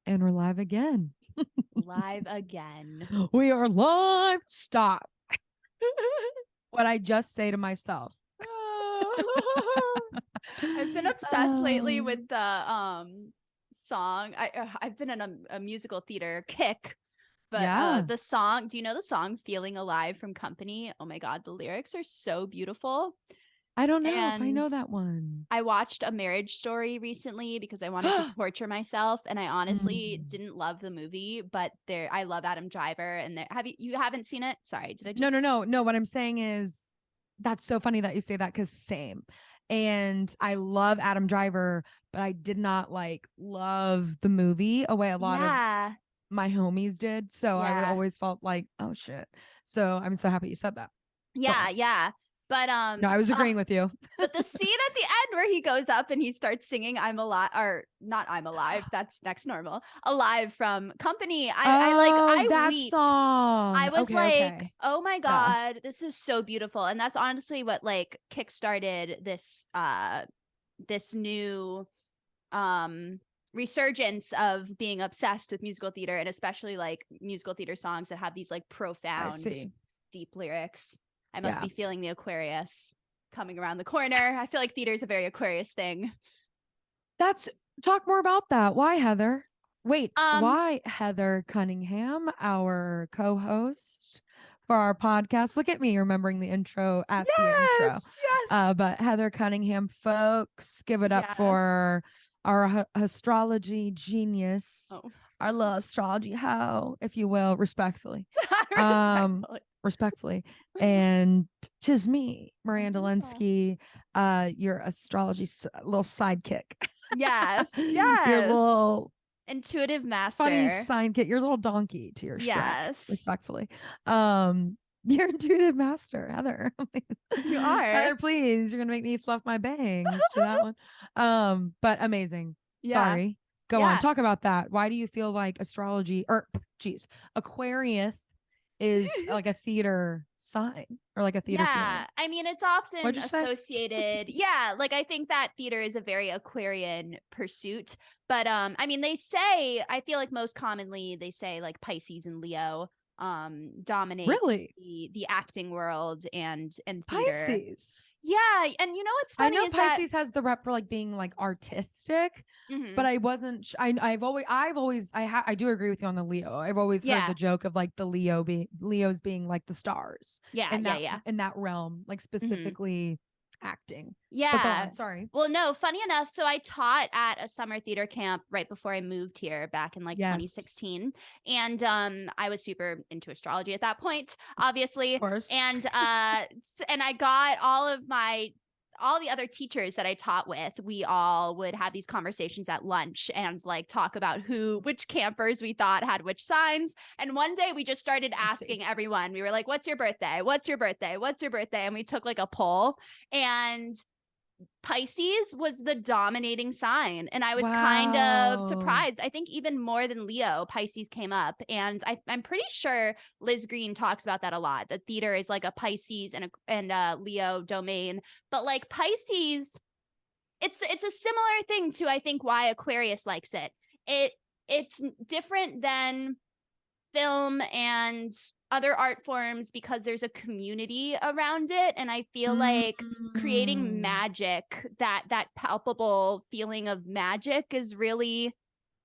And we're live again. Live again. We are live. Stop. What I just say to myself. I've been obsessed lately with the song. I've been in a musical theater kick, but Yeah. the song, do you know the song Feeling Alive from Company? Oh my God, the lyrics are so beautiful. I don't know if I know And that one. I watched A Marriage Story recently because I wanted to torture myself, and I honestly didn't love the movie, but I love Adam Driver, and you haven't seen it? Sorry, did I just No. What I'm saying is that's so funny that you say that because same. And I love Adam Driver, but I did not love the movie a way a lot of Yeah. my homies did. So I would Yeah. always felt like, oh shit. So I'm so happy you said that. Go on. Yeah. But No, I was agreeing with you. but the scene at the end where he goes up and he starts singing "I'm Alive," or not "I'm Alive," that's Next Normal, "Alive" from Company. I That weeped. song. I was Okay. oh my Yeah. God, this is so beautiful. And that's honestly what kickstarted this new resurgence of being obsessed with musical theater, and especially musical theater songs that have these I profound, see. deep lyrics. I must Yeah. be feeling the Aquarius coming around the corner. I feel like theater is a very Aquarius thing. Talk more about that. Why, Heather? Wait, Um, why Heather Cunningham, our co-host for our podcast? Look at me remembering the intro at the intro. yes, But Heather Cunningham, folks, give it up yes. for our astrology genius, Oh. our little astrology hoe, if you will, respectfully. Respectfully. And 'tis me, Miranda Linsky, your astrology little sidekick. Yes, Your little intuitive master. funny sidekick, your little donkey to your Shrek, Yes, respectfully. Your intuitive master, Heather. you are. Heather, please. You're gonna make me fluff my bangs to that one. But amazing. Yeah. Sorry. Go on. Talk about that. Why do you feel like astrology Aquarius is like a theater sign or like a theater feeling? I mean, it's often associated. I think that theater is a very Aquarian pursuit. But I mean, I feel like most commonly they say Pisces and Leo dominate the acting world and theater. Pisces. Yeah, and you know what's funny I know Pisces has the rep for being artistic, but I wasn't. I do agree with you on the Leo. I've always heard the joke of the Leos being the stars. In that realm, specifically acting. Yeah. But go on, sorry. Well, no, funny enough. So I taught at a summer theater camp right before I moved here back in 2016. And I was super into astrology at that point, obviously. Of course. And I got all the other teachers that I taught with, we all would have these conversations at lunch and talk about which campers we thought had which signs. And one day we just started asking everyone, we were like, what's your birthday? What's your birthday? What's your birthday? And we took a poll, and Pisces was the dominating sign. And I was kind of surprised. I think even more than Leo, Pisces came up. And I'm pretty sure Liz Green talks about that a lot. That theater is a Pisces and a Leo domain. But Pisces, it's a similar thing to, I think, why Aquarius likes it. It's different than film and other art forms because there's a community around it, and I feel creating magic, that palpable feeling of magic, is really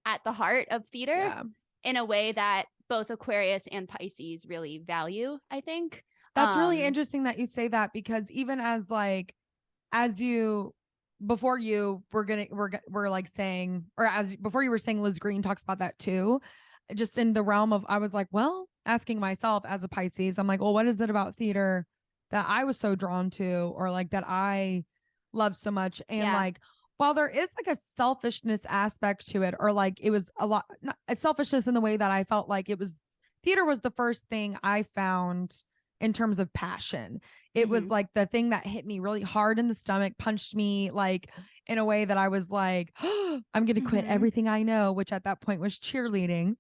at the heart of theater in a way that both Aquarius and Pisces really value, I think. That's really interesting that you say that, because even as before you were saying, or before you were saying, Liz Green talks about that too, just in the realm of, I was asking myself as a Pisces, I'm well, what is it about theater that I was so drawn to, or that I love so much? And while there is a selfishness aspect to it, or it was a lot, not a selfishness in the way that I felt theater was the first thing I found in terms of passion. It was the thing that hit me really hard in the stomach, punched me in a way that I was oh, I'm going to quit everything I know, which at that point was cheerleading,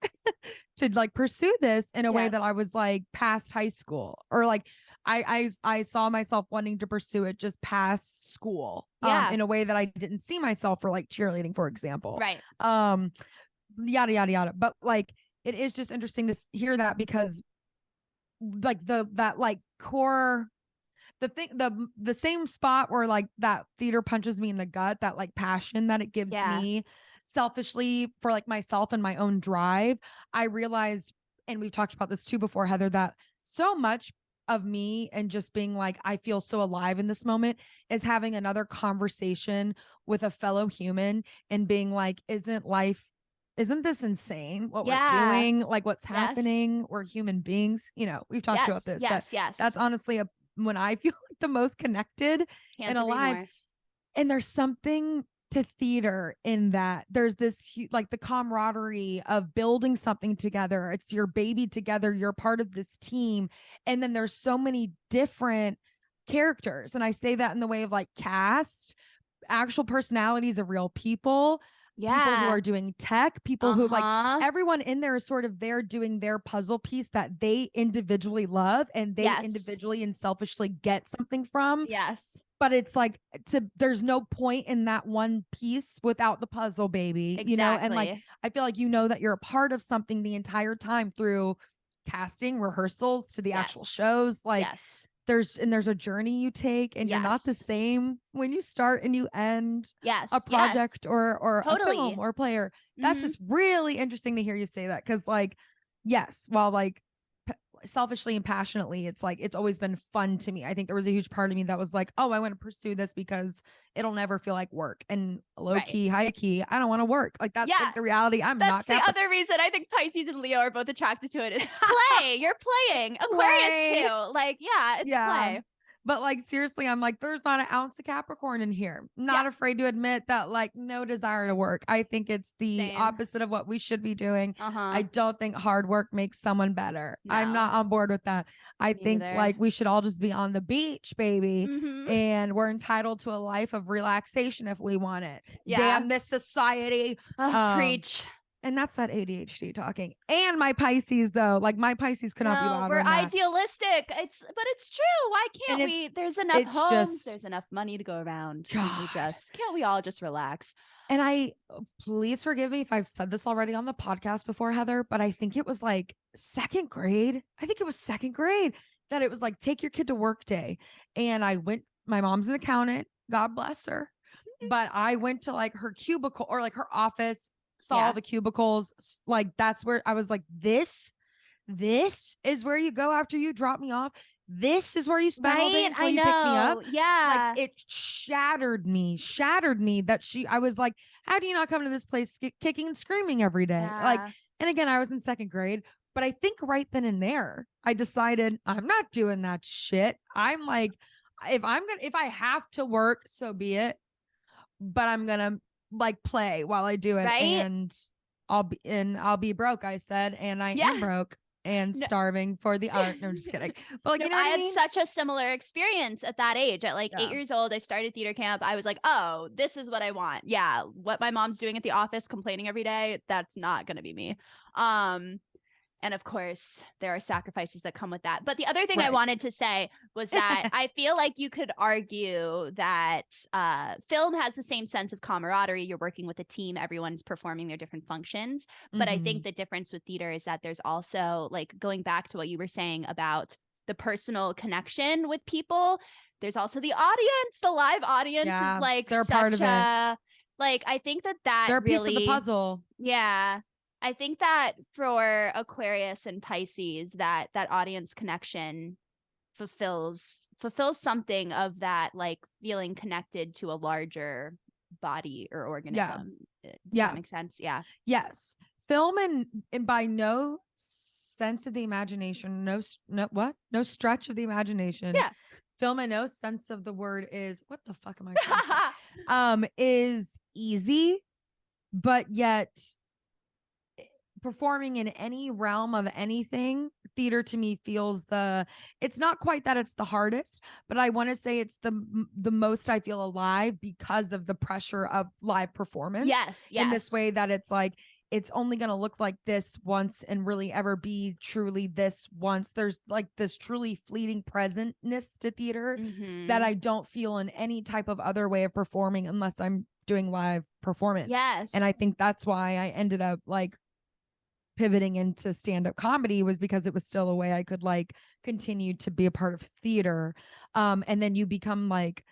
to pursue this in a way that I was past high school, or I saw myself wanting to pursue it just past school, in a way that I didn't see myself for cheerleading, for example. Right. yada, yada, yada. But like, it is just interesting to hear that because like that like core, the same spot where like that theater punches me in the gut, that like passion that it gives me selfishly for like myself and my own drive. I realized, and we've talked about this too before, Heather, that so much of me and just being like, I feel so alive in this moment is having another conversation with a fellow human and being like, isn't this insane what we're doing? Like what's happening? We're human beings. You know, we've talked about this. That's honestly when I feel like the most connected and alive. And there's something to theater in that there's this like the camaraderie of building something together. It's your baby together. You're part of this team. And then there's so many different characters. And I say that in the way of like cast, actual personalities of real people. People who are doing tech, people who like everyone in there is sort of there doing their puzzle piece that they individually love and they individually and selfishly get something from. But it's like there's no point in that one piece without the puzzle, baby. You know, and like I feel like you know that you're a part of something the entire time through casting, rehearsals to the actual shows. Like there's a journey you take and you're not the same when you start and you end a project or a film or a player. That's just really interesting to hear you say that. Cause like, yes, while like selfishly and passionately, it's like, it's always been fun to me. I think there was a huge part of me that was like, oh, I want to pursue this because it'll never feel like work. And low key, high key, I don't want to work. Like that's like the reality. That's the other reason I think Pisces and Leo are both attracted to it. It's play. You're playing. Aquarius too. Like, it's play. But like, seriously, I'm like, there's not an ounce of Capricorn in here. I'm not afraid to admit that, like, no desire to work. I think it's the opposite of what we should be doing. I don't think hard work makes someone better. No. I'm not on board with that. I think like we should all just be on the beach, baby. And we're entitled to a life of relaxation if we want it. Damn this society. Preach. And that's that ADHD talking. And my Pisces, though, like my Pisces could not be louder. We're idealistic. But it's true. Why can't we? There's enough homes. There's enough money to go around. Can't we all just relax? And please forgive me if I've said this already on the podcast before, Heather, but I think it was like second grade. I think it was second grade that it was like, take your kid to work day. And my mom's an accountant. God bless her. But I went to like her cubicle or like her office, saw all the cubicles. Like that's where I was like, this is where you go after you drop me off. This is where you spend all day until you pick me up. Like it shattered me that I was like, how do you not come to this place kicking and screaming every day? Like, and again, I was in second grade, but I think right then and there, I decided I'm not doing that shit. I'm like, if I have to work, so be it. But I'm going to like play while I do it. And I'll be broke, I said, and I am broke and starving for the art. No, I'm just kidding. But like, you know what I mean? Had such a similar experience at that age. At like 8 years old, I started theater camp. I was like, oh, this is what I want. Yeah. What my mom's doing at the office, complaining every day, that's not going to be me. And of course, there are sacrifices that come with that. But the other thing I wanted to say was that I feel like you could argue that film has the same sense of camaraderie. You're working with a team. Everyone's performing their different functions. But I think the difference with theater is that there's also, like, going back to what you were saying about the personal connection with people, there's also the audience. The live audience is like they're part of it. Like, I think that they're a piece of the puzzle. Yeah. I think that for Aquarius and Pisces, that audience connection fulfills something of that, like feeling connected to a larger body or organism. Does that make sense? Yeah. Yes. Film and by no sense of the imagination, no stretch of the imagination. Yeah. Film and no sense of the word is, what the fuck am I saying? Is easy, but yet performing in any realm of anything, theater to me feels it's not quite that it's the hardest, but I want to say it's the most I feel alive because of the pressure of live performance. Yes. In this way that it's like, it's only going to look like this once and really ever be truly this once. There's like this truly fleeting presentness to theater that I don't feel in any type of other way of performing unless I'm doing live performance. Yes. And I think that's why I ended up like pivoting into stand-up comedy, was because it was still a way I could like continue to be a part of theater. And then you become like,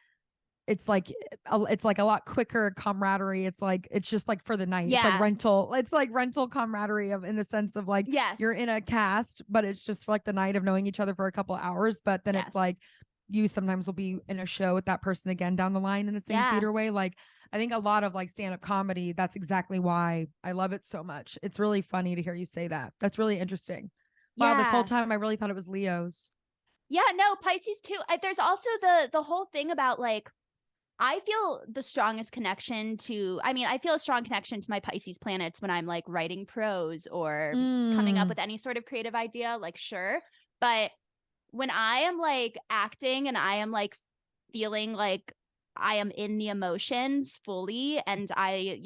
it's like a lot quicker camaraderie. It's just like for the night. It's like rental camaraderie of, in the sense of like, Yes. you're in a cast, but it's just for like the night of knowing each other for a couple hours. But then it's like, you sometimes will be in a show with that person again down the line in the same theater way. Like, I think a lot of like stand-up comedy, that's exactly why I love it so much. It's really funny to hear you say that. That's really interesting. Wow, this whole time I really thought it was Leos. Yeah, no, Pisces too. There's also the whole thing about like, I feel the strongest connection to, I feel a strong connection to my Pisces planets when I'm like writing prose or coming up with any sort of creative idea, like sure. But when I am like acting and I am like feeling like I am in the emotions fully and I,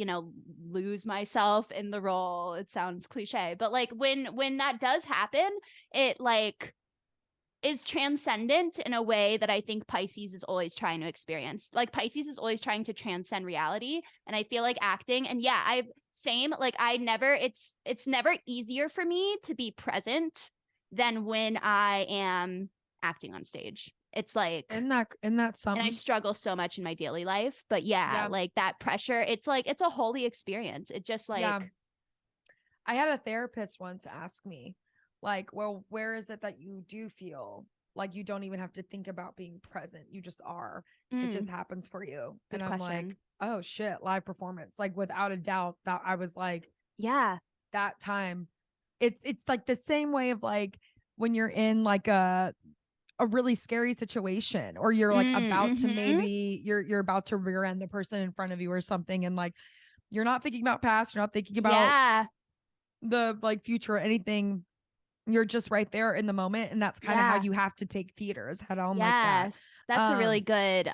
lose myself in the role, it sounds cliche, but like when that does happen, it like is transcendent in a way that I think Pisces is always trying to experience. Like Pisces is always trying to transcend reality. And I feel like acting, and it's never easier for me to be present than when I am acting on stage. It's like, in that something. And I struggle so much in my daily life, but like that pressure, it's like, it's a holy experience. It just like, I had a therapist once ask me, like, well, where is it that you do feel like you don't even have to think about being present? You just are. It just happens for you. Good and I'm question. like, oh shit, live performance. Like without a doubt that I was like, that time. It's like the same way of like when you're in like a really scary situation, or you're like about to maybe you're about to rear end the person in front of you or something, and like you're not thinking about past, you're not thinking about the like future or anything, you're just right there in the moment. And that's kind of how you have to take theater, is head on like that. That's a really good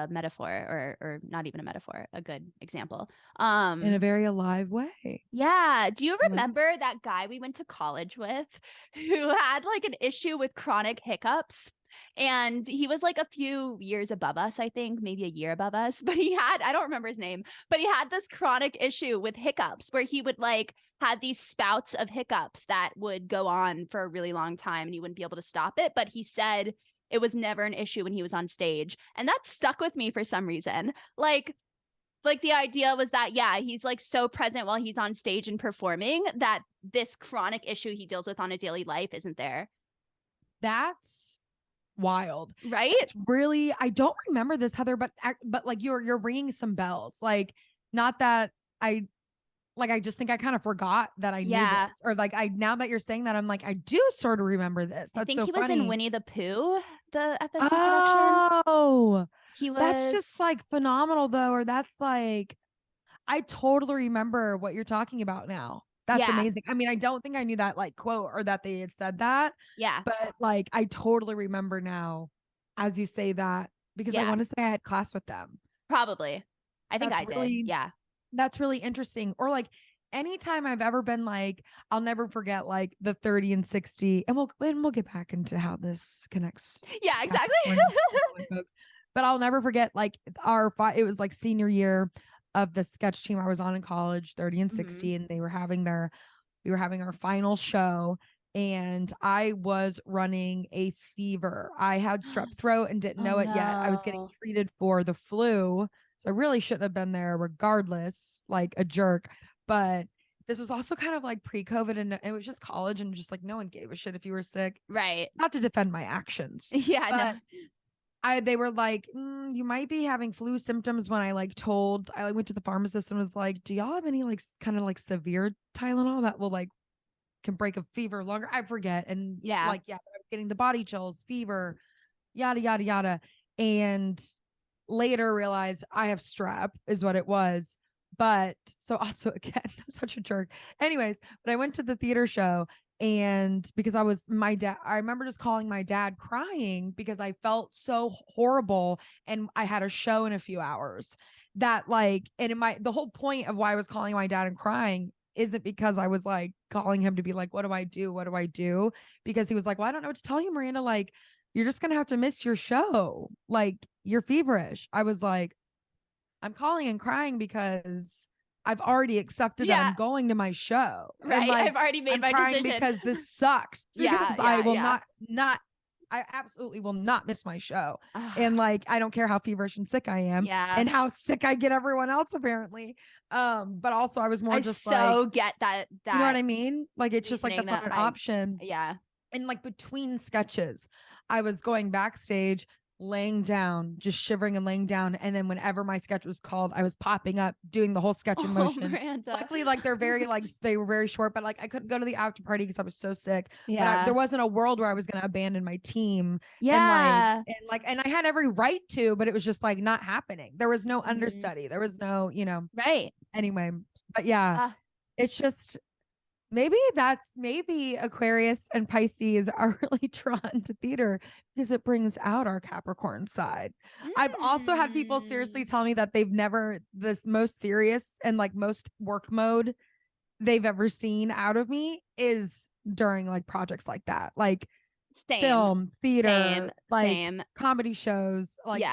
metaphor, or not even a metaphor, a good example. In a very alive way. Yeah. Do you remember that guy we went to college with who had like an issue with chronic hiccups? And he was like a few years above us, I think, maybe a year above us. But I don't remember his name, but he had this chronic issue with hiccups where he would like had these spouts of hiccups that would go on for a really long time and he wouldn't be able to stop it. But he said it was never an issue when he was on stage. And that stuck with me for some reason. Like the idea was that, he's like so present while he's on stage and performing that this chronic issue he deals with on a daily life isn't there. That's wild, right? It's really, I don't remember this, Heather, but like you're ringing some bells. Like, not that I just think I kind of forgot that I knew this, or like now that you're saying that, I'm like, I do sort of remember this. That's I think so he funny. was in Winnie the Pooh, the episode production. He was. That's just like phenomenal though, or that's like, I totally remember what you're talking about now. That's amazing. I mean, I don't think I knew that like quote, or that they had said that. Yeah. But like, I totally remember now as you say that, because I want to say I had class with them. Probably. I think I did. Yeah. That's really interesting. Or like anytime I've ever been like, I'll never forget like the 30 and 60, and we'll get back into how this connects. Yeah, exactly. But I'll never forget like it was like senior year of the sketch team I was on in college, 30 and 60, and we were having our final show, and I was running a fever. I had strep throat and didn't know it yet. I was getting treated for the flu, so I really shouldn't have been there regardless, like a jerk. But this was also kind of like pre-COVID, and it was just college, and just like no one gave a shit if you were sick. Right. Not to defend my actions. Yeah, but no. They were like, you might be having flu symptoms. When I went to the pharmacist and was like, do y'all have any like kind of like severe Tylenol that will like can break a fever longer? I forget. And I was getting the body chills, fever, yada, yada, yada. And later realized I have strep is what it was. But so also again, I'm such a jerk. Anyways, but I went to the theater show, and because I remember just calling my dad crying because I felt so horrible, and I had a show in a few hours that like, and the whole point of why I was calling my dad and crying isn't because I was like calling him to be like, what do I do? What do I do? Because he was like, well, I don't know what to tell you, Miranda. Like, you're just going to have to miss your show. Like, you're feverish. I was like, I'm calling and crying because I've already accepted that I'm going to my show. Right. And like, I've already made I'm my crying decision because this sucks. Yeah, Because I will yeah. I absolutely will not miss my show. Ugh. And like, I don't care how feverish and sick I am and how sick I get everyone else apparently. But also I was more just like, get that, you know what I mean? Like, it's just like, that's not an option. Yeah. And like between sketches, I was going backstage, laying down, just shivering and laying down. And then whenever my sketch was called, I was popping up, doing the whole sketch in motion. Miranda. Luckily, like they're very like they were very short, but like I couldn't go to the after party because I was so sick. Yeah. But there wasn't a world where I was going to abandon my team. Yeah. And I had every right to, but it was just like not happening. There was no understudy. There was no, Right. Anyway, but yeah, it's just maybe Aquarius and Pisces are really drawn to theater because it brings out our Capricorn side. I've also had people seriously tell me that they've never this most serious and like most work mode they've ever seen out of me is during like projects like that, like film, theater, comedy shows, like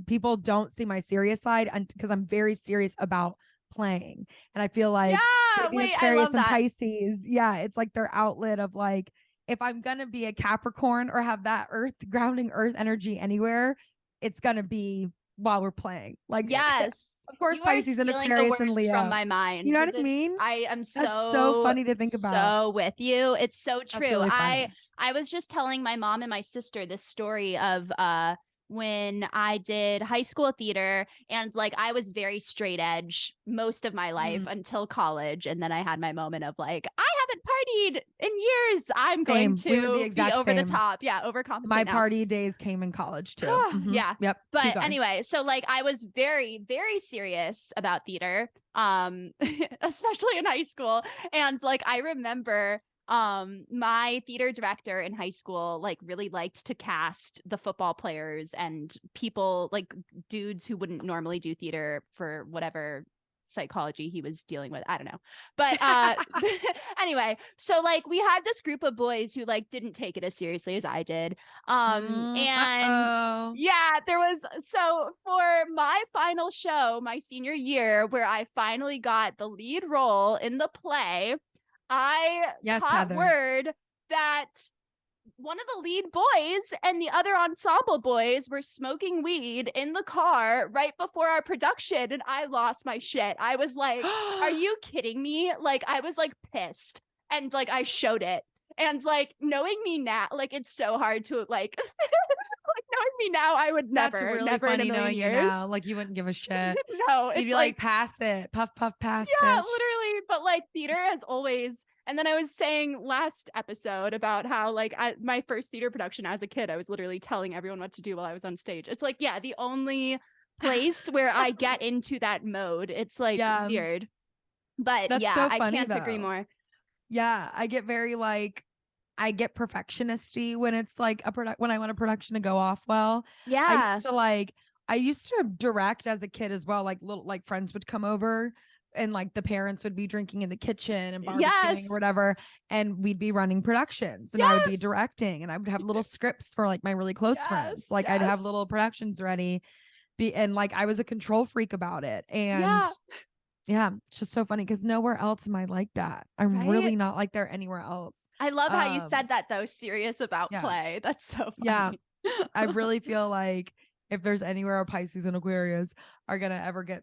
people don't see my serious side because I'm very serious about playing. And I feel like Aquarius and Pisces, it's like their outlet of like, if I'm gonna be a Capricorn or have that grounding earth energy anywhere, it's gonna be while we're playing. Like, of course, Pisces and Aquarius and Leo from my mind. You know what I mean? I am so funny to think about. So with you, it's so true. Really I was just telling my mom and my sister this story of when I did high school theater, and like I was very straight edge most of my life until college, and then I had my moment of like, I haven't partied in years. I'm going to be over the top. Yeah, overcompensate. My party days came in college too. Yeah. Yep. But anyway, so like I was very, very serious about theater, especially in high school. And like I remember my theater director in high school like really liked to cast the football players and people like dudes who wouldn't normally do theater for whatever psychology he was dealing with. I don't know. But anyway, so like we had this group of boys who like didn't take it as seriously as I did. And there was, so for my final show, my senior year, where I finally got the lead role in the play, I caught word that one of the lead boys and the other ensemble boys were smoking weed in the car right before our production, and I lost my shit. I was like, are you kidding me? Like, I was like pissed, and like I showed it. And like knowing me now, like it's so hard to like like knowing me now, I would never, really never in a million years. Now, like you wouldn't give a shit. No, you'd be like, pass it, puff, pass. Yeah, bitch. literally. But like theater has always. And then I was saying last episode about how like my first theater production as a kid, I was literally telling everyone what to do while I was on stage. It's like, the only place where I get into that mode. It's like weird. But that's so funny, I can't agree more. Yeah, I get very like, I get perfectionisty when it's like when I want a production to go off well. Yeah. I used to direct as a kid as well. Like little like friends would come over and like the parents would be drinking in the kitchen and barbecuing or whatever, and we'd be running productions and I would be directing, and I would have little scripts for like my really close friends. Like I'd have little productions ready, and like I was a control freak about it. And it's just so funny because nowhere else am I like that. I'm really not like there anywhere else. I love how you said that though, serious about play. That's so funny. Yeah. I really feel like if there's anywhere Pisces and Aquarius are gonna ever get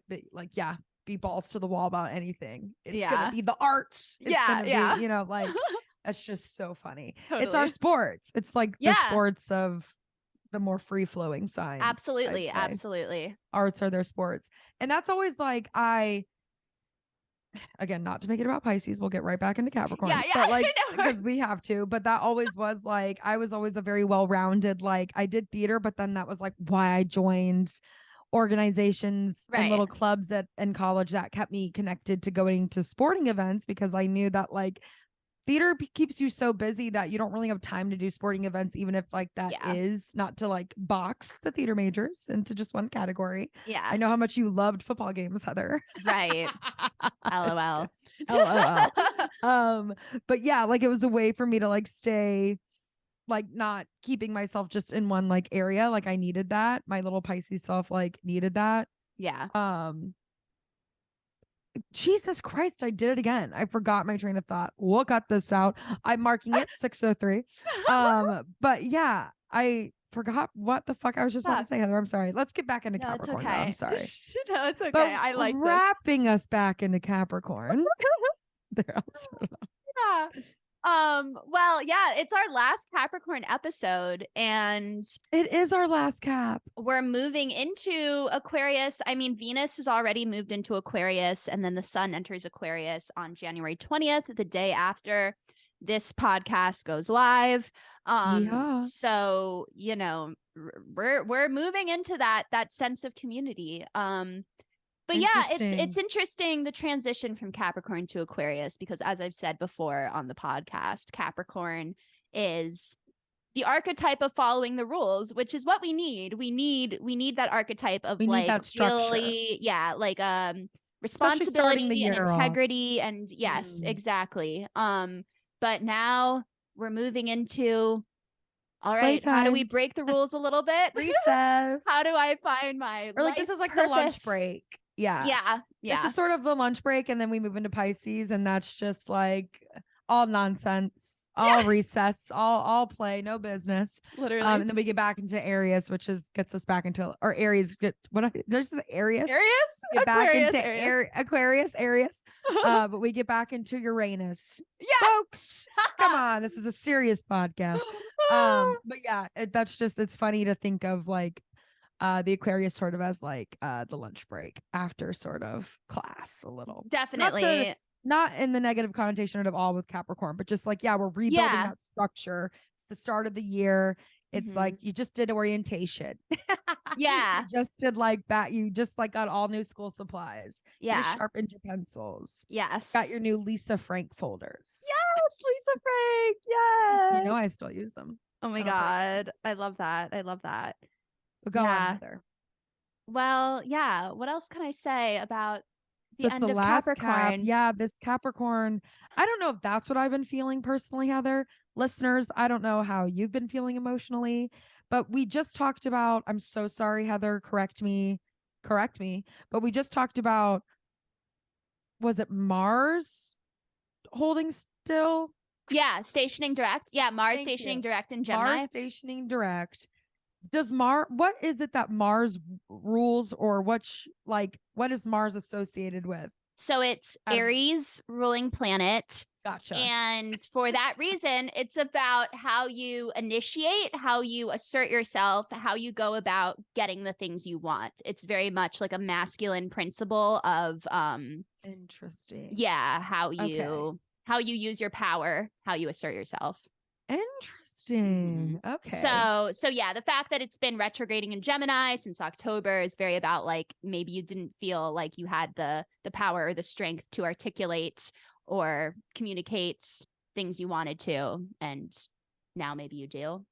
be balls to the wall about anything, it's gonna be the arts. It's gonna be, like that's just so funny. Totally. It's our sports. It's like the sports of the more free-flowing signs. Absolutely. Arts are their sports. And that's always like again, not to make it about Pisces, we'll get right back into Capricorn. But like, because we have to, but that always was like, I was always a very well-rounded, like I did theater, but then that was like why I joined organizations and little clubs in college that kept me connected to going to sporting events, because I knew that like theater keeps you so busy that you don't really have time to do sporting events, even if like that is not to like box the theater majors into just one category. Yeah. I know how much you loved football games, Heather. Right. LOL. LOL. But yeah, like it was a way for me to like stay like not keeping myself just in one like area. Like I needed that. My little Pisces self like needed that. Yeah. Jesus Christ, I did it again. I forgot my train of thought. We'll cut this out. I'm marking it 6:03. But yeah, I forgot what the fuck I was just about to say, Heather. I'm sorry. Let's get back into No, it's Capricorn now. okay. I'm sorry. No, it's okay. But I like this. wrapping us back into Capricorn. Yeah. Well, yeah, it's our last Capricorn episode, and it is our last Cap. We're moving into Aquarius. I mean, Venus has already moved into Aquarius, and then the sun enters Aquarius on January 20th, the day after this podcast goes live. So, you know, we're moving into that sense of community. But yeah, it's interesting, the transition from Capricorn to Aquarius, because as I've said before on the podcast, Capricorn is the archetype of following the rules, which is what we need. We need that archetype of like that structure. Really, like responsibility and integrity and yes, exactly. But now we're moving into, all right, how do we break the rules a little bit? Recess. How do I find my or like this is like purpose? The lunch break. Yeah. This is sort of the lunch break, and then we move into Pisces, and that's just like all nonsense, all recess, all play, no business. Literally. And then we get back into Aries, which gets us back into, or Aries get there's Aries. Get back into Aquarius, Aries. But we get back into Uranus. Yeah, folks. Come on, this is a serious podcast. But yeah, it's funny to think of like the Aquarius sort of as like the lunch break after sort of class a little. Definitely. Not in the negative connotation at all with Capricorn, but just like, we're rebuilding that structure. It's the start of the year. It's like you just did orientation. Yeah. You just did like that. You just like got all new school supplies. Yeah. You sharpened your pencils. Yes. Got your new Lisa Frank folders. Yes, Lisa Frank. Yes. You know I still use them. Oh my God. I love that. But go on, Heather. Well, yeah. What else can I say about so it's the last Capricorn? This Capricorn. I don't know if that's what I've been feeling personally, Heather. Listeners, I don't know how you've been feeling emotionally, but we just talked about, I'm so sorry, Heather, correct me. But we just talked about, was it Mars holding still? Yeah, stationing direct. Yeah, Mars stationing direct in Gemini. Mars stationing direct. Does what is it that Mars rules, or what is Mars associated with? So it's Aries ruling planet. Gotcha. And for that reason, it's about how you initiate, how you assert yourself, how you go about getting the things you want. It's very much like a masculine principle of interesting. Yeah, how you use your power, how you assert yourself. Interesting. Okay. So yeah, the fact that it's been retrograding in Gemini since October is very about like maybe you didn't feel like you had the power or the strength to articulate or communicate things you wanted to, and now maybe you do.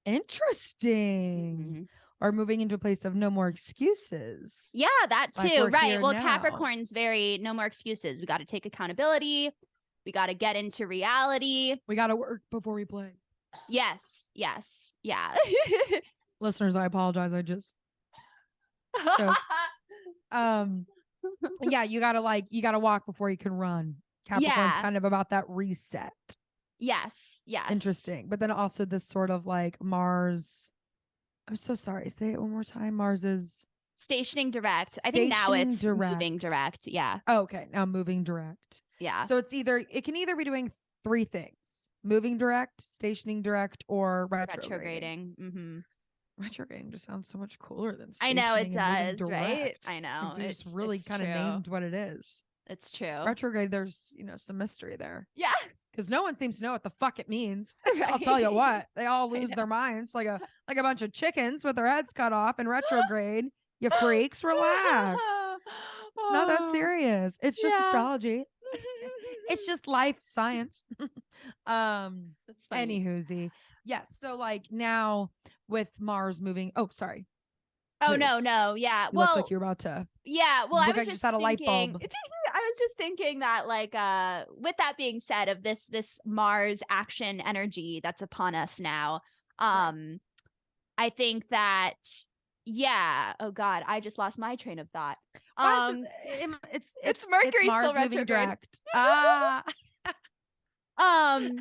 Interesting. Or moving into a place of no more excuses. Yeah, that too. Right. Well, Capricorn's very no more excuses. We got to take accountability. We got to get into reality. We got to work before we play. Yes. Yeah. Listeners, I apologize. I just yeah, you gotta walk before you can run. Capricorn's kind of about that reset. Yes. Interesting. But then also this sort of like Mars. I'm so sorry. Say it one more time. Mars is stationing direct. I think now it's moving direct. Yeah. Oh, okay. Now moving direct. Yeah. So it can either be doing three things: moving direct, stationing direct, or retrograding. Retrograding just sounds so much cooler than stationing. I know it does, right? I know. It's just really kind of named what it is. It's true. Retrograde, there's some mystery there. Yeah. Because no one seems to know what the fuck it means. Right. I'll tell you what, they all lose their minds like a bunch of chickens with their heads cut off in retrograde. You freaks, relax. It's not that serious. It's just astrology. It's just life science. That's funny. Anywhoozy. Yes. So like now with Mars moving. Oh, sorry. Oh, no. Yeah. You looked like you're about to. Yeah. Well, I was just had a light bulb. I was just thinking that like with that being said, of this Mars action energy that's upon us now, I think that yeah. Oh God, I just lost my train of thought. Why is it's Mercury Mars still moving retrograde. direct. Ah. Um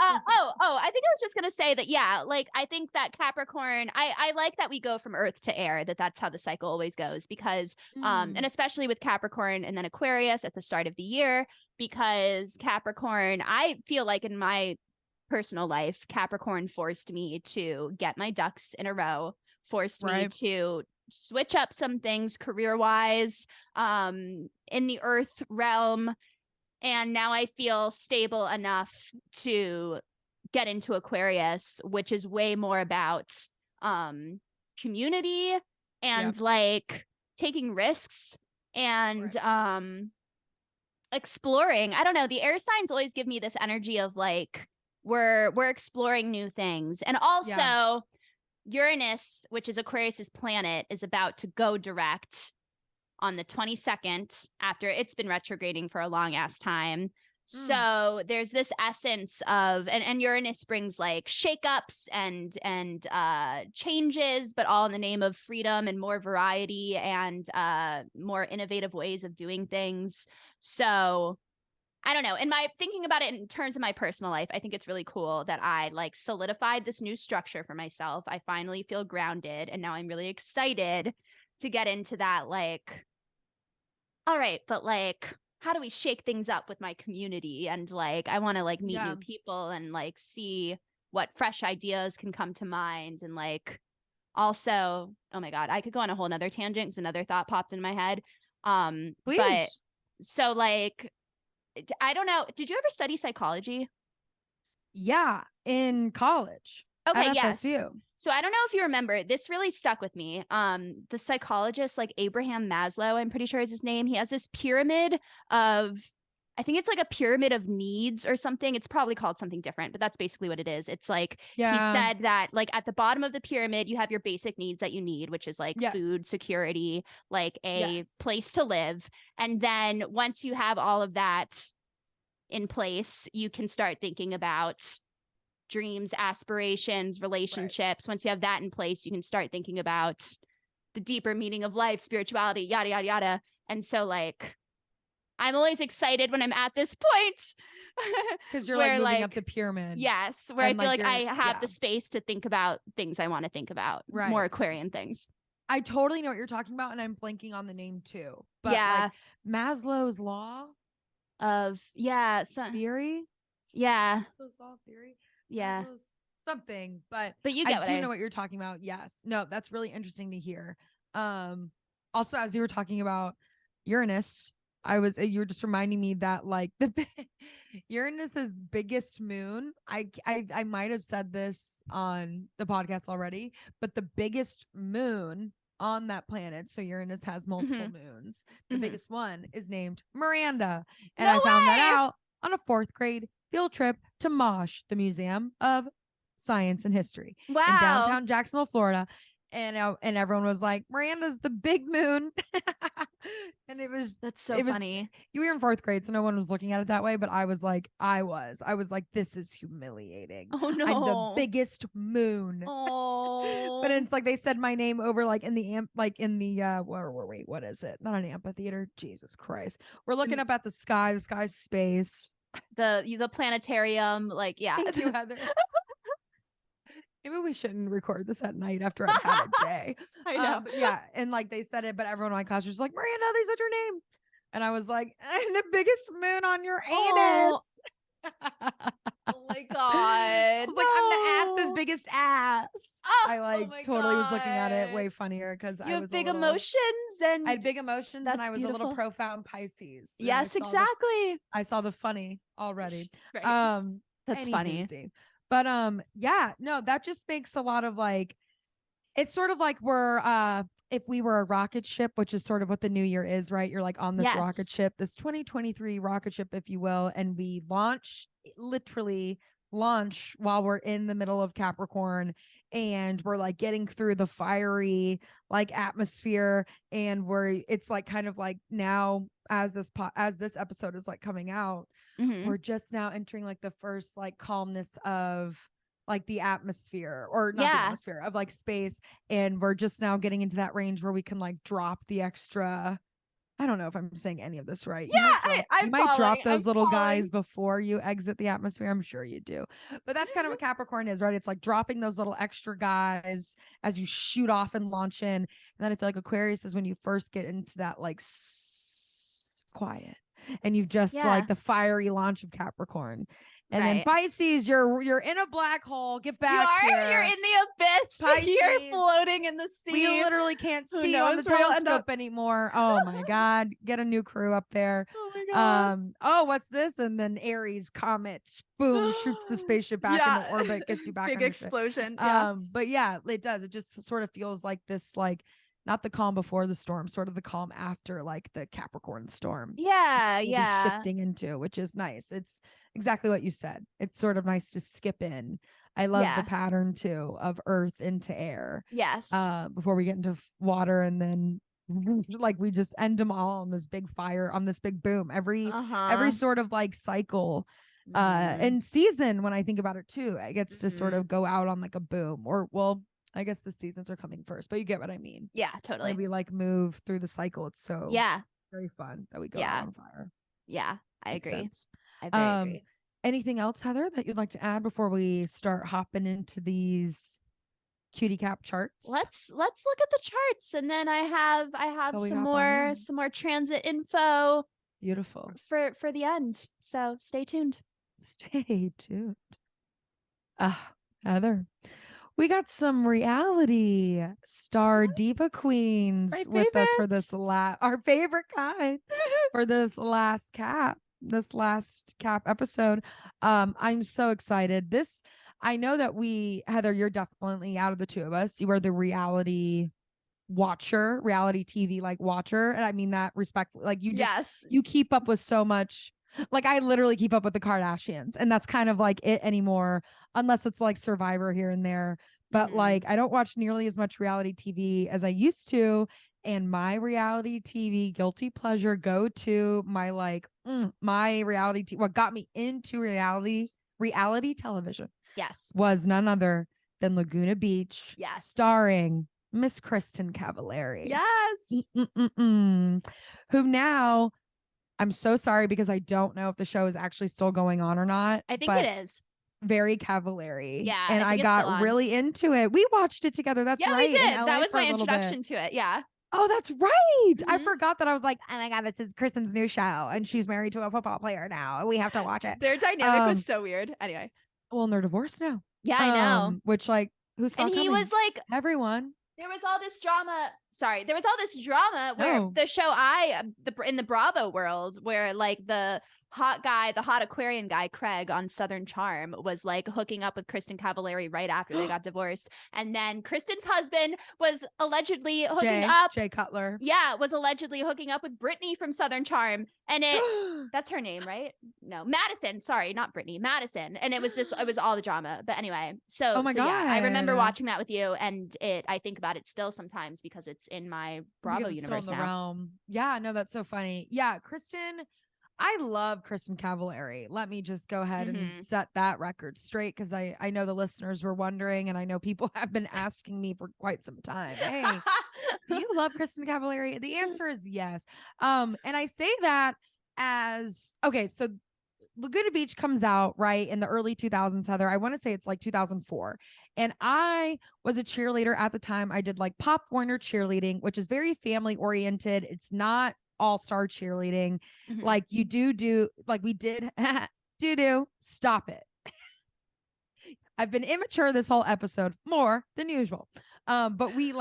I think I was just gonna say that, yeah, like I think that Capricorn, I like that we go from Earth to air, that's how the cycle always goes, because and especially with Capricorn and then Aquarius at the start of the year, because Capricorn, I feel like in my personal life, Capricorn forced me to get my ducks in a row, forced me Right. to switch up some things career-wise, in the Earth realm. And now I feel stable enough to get into Aquarius, which is way more about community and Yep. like taking risks and exploring. I don't know. The air signs always give me this energy of like we're exploring new things. And also Yeah. Uranus, which is Aquarius's planet, is about to go direct on the 22nd after it's been retrograding for a long ass time. So there's this essence of and Uranus brings like shakeups and changes, but all in the name of freedom and more variety and more innovative ways of doing things. So I don't know. In my thinking about it in terms of my personal life, I think it's really cool that I like solidified this new structure for myself. I finally feel grounded, and now I'm really excited to get into that. Like, all right, but like, how do we shake things up with my community? And like, I want to like meet new people and like see what fresh ideas can come to mind. And like, also, oh my God, I could go on a whole nother tangent because another thought popped in my head. Please. But so like, I don't know. Did you ever study psychology? Yeah, in college. Okay, At yes. FSU. So I don't know if you remember, this really stuck with me. The psychologist, like Abraham Maslow, I'm pretty sure is his name. He has this pyramid of, I think it's like a pyramid of needs or something. It's probably called something different, but that's basically what it is. It's like he said that like at the bottom of the pyramid, you have your basic needs that you need, which is like food, security, like a place to live. And then once you have all of that in place, you can start thinking about dreams, aspirations, relationships. Once you have that in place, you can start thinking about the deeper meaning of life, spirituality, yada, yada, yada. And so like, I'm always excited when I'm at this point. Because you're like moving up the pyramid. Yes. Where I feel like I have the space to think about things I want to think about. More Aquarian things. I totally know what you're talking about. And I'm blanking on the name too. But like Maslow's law of theory. Yeah. Maslow's law of theory. Yeah. Maslow's something, but you get I know what you're talking about. Yes. No, that's really interesting to hear. Also, as you were talking about Uranus, you were just reminding me that like the Uranus's biggest moon, I might have said this on the podcast already, but the biggest moon on that planet, so Uranus has multiple moons. The biggest one is named Miranda. And I found that out on a 4th grade field trip to MOSH, the Museum of Science and History in downtown Jacksonville, Florida. And everyone was like, Miranda's the big moon. And that's so funny. You were in 4th grade, so no one was looking at it that way, but I was like, this is humiliating. Oh no, I'm the biggest moon. Oh. But it's like they said my name over like in the what is it? Not an amphitheater. Jesus Christ. We're looking up at the sky. The sky's space. The planetarium, like Thank you, Heather. Maybe we shouldn't record this at night after I've had a day. I know. But yeah, and like they said it, but everyone in my class was like, Miranda, they said your name. And I was like, I'm the biggest moon on your anus. Oh my God. I was like, I'm the ass's biggest ass. I totally was looking at it way funnier because I was big emotions and I had big emotions and I was beautiful. A little profound Pisces. Yes, exactly. I saw the funny already. Right. That's funny. But yeah, no, that just makes a lot of like, it's sort of like we're if we were a rocket ship, which is sort of what the new year is, right? You're like on this rocket ship, this 2023 rocket ship, if you will, and we literally launch while we're in the middle of Capricorn, and we're like getting through the fiery like atmosphere, and it's like kind of like now as this episode is like coming out, we're just now entering like the first like calmness of like the atmosphere, or not the Yeah. atmosphere of like space. And we're just now getting into that range where we can like drop the extra. I don't know if I'm saying any of this right. You might Yeah, drop, I'm you might drop following. those I'm little following. guys before you exit the atmosphere. I'm sure you do. But that's kind of what Capricorn is, right? It's like dropping those little extra guys as you shoot off and launch in. And then I feel like Aquarius is when you first get into that like quiet, and you've just Yeah. like the fiery launch of Capricorn. And then Right. Pisces, you're in a black hole. Get back here. You're in the abyss. You're Pisces. floating in the sea. We literally can't Who see on the knows where you'll end telescope up. anymore. Oh my God. Get a new crew up there. Oh my God. Oh, what's this? And then Aries comet, boom, shoots the spaceship back into orbit, gets you back Big on your ship. explosion. Yeah. But yeah, it does. It just sort of feels like this, like not the calm before the storm, sort of the calm after like the Capricorn storm. Yeah. We'll be Yeah. shifting into, which is nice. It's exactly what you said. It's sort of nice to skip in. I love Yeah. the pattern too of earth into air. Yes. Before we get into water, and then like we just end them all on this big fire, on this big boom. Every sort of like cycle and season, when I think about it too, it gets to sort of go out on like a boom, or well, I guess the seasons are coming first, but you get what I mean. Yeah, totally. We like move through the cycle. It's so very fun that we go out on fire. Yeah, I Makes agree. sense. I very agree. Anything else, Heather, that you'd like to add before we start hopping into these cutie cap charts? Let's look at the charts, and then I have some more transit info. Beautiful. For the end. So stay tuned. Stay tuned. Heather, we got some reality star diva queens with us for this our favorite kind for this last cap episode. I'm so excited. I know that Heather, you're definitely, out of the two of us, you are the reality TV like watcher, and I mean that respectfully. Like you just you keep up with so much. Like I literally keep up with the Kardashians, and that's kind of like it anymore, unless it's like Survivor here and there. But like I don't watch nearly as much reality TV as I used to. And my reality TV guilty pleasure, go to my like my reality what got me into reality television was none other than Laguna Beach, starring Miss Kristin Cavallari. Who now, I'm so sorry because I don't know if the show is actually still going on or not. I think it is. Very Cavallari. Yeah. And I got really into it. We watched it together. That's right. We did. That was my introduction to it. Yeah. Oh, that's right. I forgot that. I was like, oh my God, this is Kristin's new show, and she's married to a football player now, and we have to watch it. Their dynamic was so weird. Anyway. Well, and they're divorced now. Yeah, I know. Which like, who saw and he coming? was like, everyone. There was all this drama. Sorry, there was all this drama where the show in the Bravo world, where like the hot Aquarian guy, Craig on Southern Charm, was like hooking up with Kristin Cavallari right after they got divorced. And then Kristin's husband was allegedly hooking up. Jay Cutler. Yeah, was allegedly hooking up with Brittany from Southern Charm. And that's her name, right? No, Madison. Sorry, not Brittany, Madison. And it was all the drama. But anyway, so God. Yeah, I remember watching that with you, and I think about it still sometimes because it's in my Bravo universe still in now. the realm. Yeah, no, that's so funny. Yeah, Kristin. I love Kristin Cavallari. Let me just go ahead and set that record straight, because I know the listeners were wondering, and I know people have been asking me for quite some time. Hey, do you love Kristin Cavallari? The answer is yes. And I say that as okay. So Laguna Beach comes out right in the early 2000s, Heather. I want to say it's like 2004. And I was a cheerleader at the time. I did like Pop Warner cheerleading, which is very family oriented. It's not all-star cheerleading. Like you do like we did stop it. I've been immature this whole episode more than usual. But we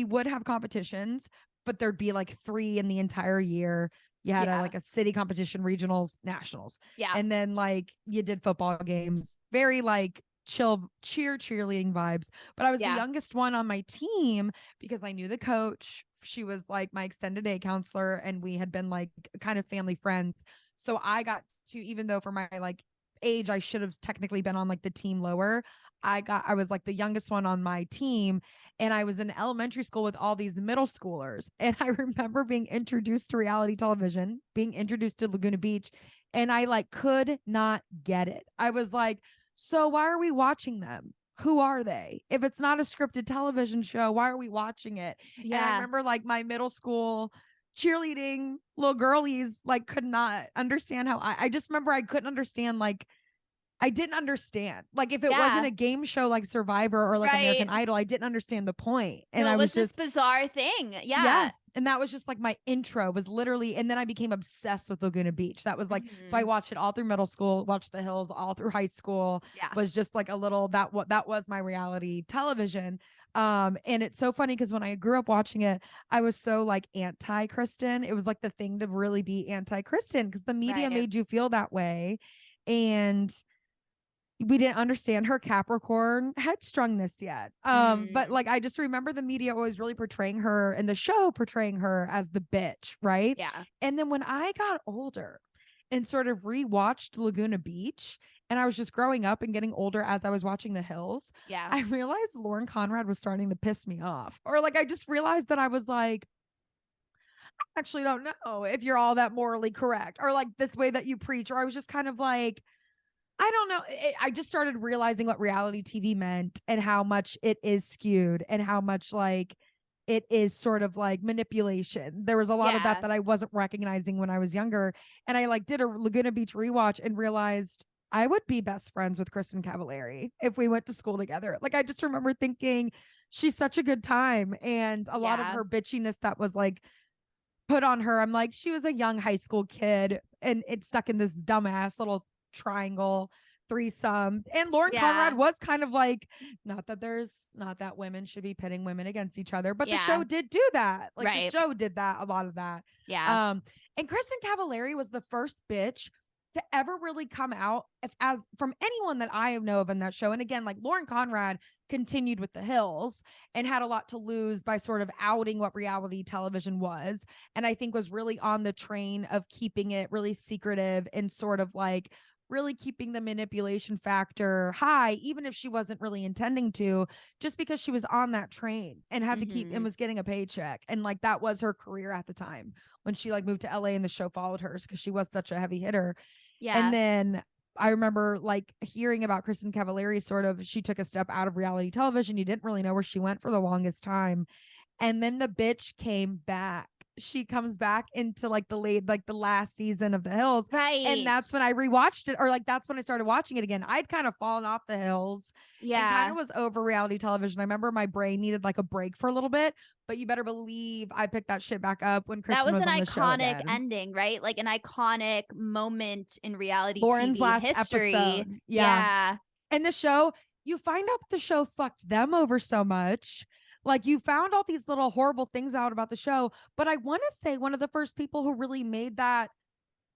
would have competitions, but there'd be like 3 in the entire year. You had a city competition, regionals, nationals. Yeah. And then like you did football games, very like chill cheerleading vibes. But I was the youngest one on my team because I knew the coach. She was like my extended day counselor, and we had been like kind of family friends. So I got to, even though for my like age, I should have technically been on like the team lower. I was like the youngest one on my team, and I was in elementary school with all these middle schoolers. And I remember being introduced to reality television, being introduced to Laguna Beach, and I like could not get it. I was like So why are we watching them? Who are they? If it's not a scripted television show, why are we watching it? And I remember like my middle school cheerleading little girlies like could not understand how I just remember I couldn't understand, like I didn't understand. Like if it wasn't a game show like Survivor or like American Idol, I didn't understand the point. And no, I it was this just bizarre thing. yeah. And that was just like my intro was literally, and then I became obsessed with Laguna Beach. That was like, so I watched it all through middle school, watched The Hills all through high school. Yeah. Was just like a little, that was my reality television. And it's so funny because when I grew up watching it, I was so like anti Kristin. It was like the thing to really be anti Kristin because the media made you feel that way. And we didn't understand her Capricorn headstrongness yet. But like I just remember the media always really portraying her and the show portraying her as the bitch, right? Yeah. And then when I got older and sort of rewatched Laguna Beach, and I was just growing up and getting older as I was watching The Hills, I realized Lauren Conrad was starting to piss me off. Or like I just realized that I was like, I actually don't know if you're all that morally correct, or like this way that you preach. Or I was just kind of like, I don't know. I just started realizing what reality TV meant and how much it is skewed and how much like it is sort of like manipulation. There was a lot of that I wasn't recognizing when I was younger. And I like did a Laguna Beach rewatch and realized I would be best friends with Kristin Cavallari if we went to school together. Like I just remember thinking she's such a good time, and a lot of her bitchiness that was like put on her. I'm like, she was a young high school kid and it's stuck in this dumbass little triangle threesome. And Lauren Conrad was kind of like, not that women should be pitting women against each other, but the show did do that. Like the show did that, a lot of that. And Kristin Cavallari was the first bitch to ever really come out as from anyone that I know of in that show. And again, like Lauren Conrad continued with The Hills and had a lot to lose by sort of outing what reality television was. And I think was really on the train of keeping it really secretive and sort of like really keeping the manipulation factor high, even if she wasn't really intending to, just because she was on that train and had to keep and was getting a paycheck. And like that was her career at the time when she like moved to LA and the show followed her because she was such a heavy hitter. And then I remember like hearing about Kristin Cavallari, sort of, she took a step out of reality television. You didn't really know where she went for the longest time. And then the bitch came back. She comes back into like the last season of The Hills. Right. And that's when I rewatched it, or like that's when I started watching it again. I'd kind of fallen off The Hills. And kind of was over reality television. I remember my brain needed like a break for a little bit, but you better believe I picked that shit back up when Kristin was on the show again. That was an iconic ending, right? Like an iconic moment in reality Lauren's TV last history. episode. Yeah. And the show, you find out that the show fucked them over so much. Like you found all these little horrible things out about the show, but I want to say one of the first people who really made that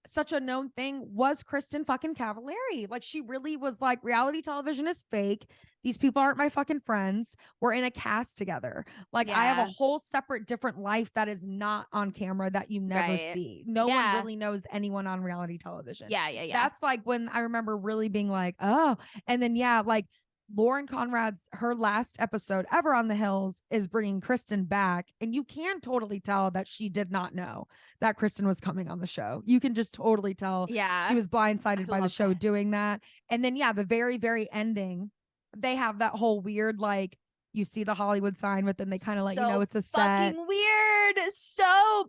such a known thing was Kristin fucking Cavallari. Like she really was like, reality television is fake. These people aren't my fucking friends. We're in a cast together. Like I have a whole separate different life that is not on camera that you never see. No one really knows anyone on reality television. That's like when I remember really being like, oh, and then like Lauren Conrad's, her last episode ever on The Hills is bringing Kristin back. And you can totally tell that she did not know that Kristin was coming on the show. You can just totally tell she was blindsided by the show doing that. And then, the very, very ending, they have that whole weird, like, you see the Hollywood sign, but then they kind of let you know it's a set. Fucking weird.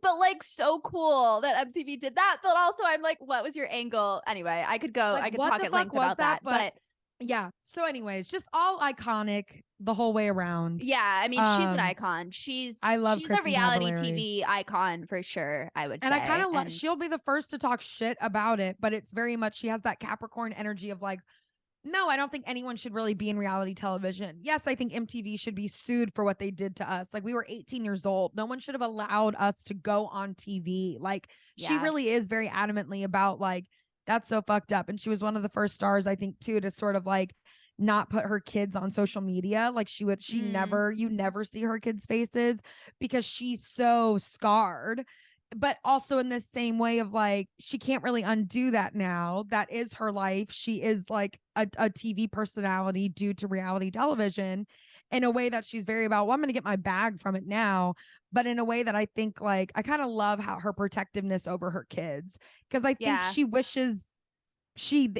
But like so cool that MTV did that. But also I'm like, what was your angle? Anyway, I could go, like, I could talk at length about that. But yeah. So anyways, just all iconic the whole way around. Yeah. I mean, she's an icon. She's a reality TV icon for sure, I would say. And I kind of she'll be the first to talk shit about it, but it's very much, she has that Capricorn energy of like, no, I don't think anyone should really be in reality television. Yes, I think MTV should be sued for what they did to us. Like we were 18 years old. No one should have allowed us to go on TV. Like she really is very adamantly about like, that's so fucked up. And she was one of the first stars, I think, too, to sort of like not put her kids on social media. Like you never see her kids' faces because she's so scarred. But also in the same way of like, she can't really undo that now. That is her life. She is like a TV personality due to reality television in a way that she's very about, well, I'm going to get my bag from it now. But in a way that I think like, I kind of love how her protectiveness over her kids. Cause I think she wishes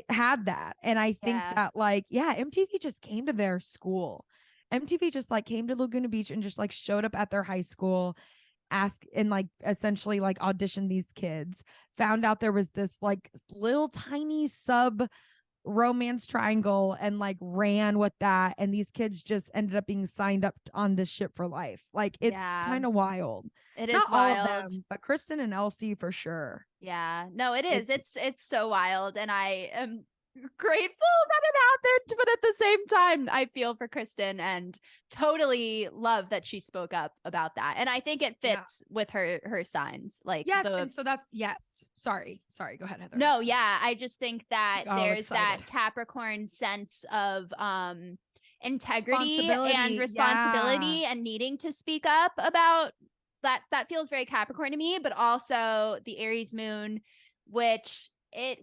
had that. And I think Yeah. that like, yeah, MTV just came to their school. MTV just like came to Laguna Beach and just like showed up at their high school, ask and like essentially like audition these kids, found out there was this like little tiny sub romance triangle and like ran with that, and these kids just ended up being signed up on this ship for life. Like it's Yeah. kind of wild. It is Not all of wild. them, but Kristin and Elsie for sure. Yeah. No, it is. It's so wild. And I am grateful that it happened, but at the same time I feel for Kristin and totally love that she spoke up about that. And I think it fits with her signs. Like yes, and so that's sorry go ahead, Heather. No, yeah, I just think that there's excited. that Capricorn sense of integrity Responsibility, and responsibility and needing to speak up about that feels very Capricorn to me, but also the Aries moon, which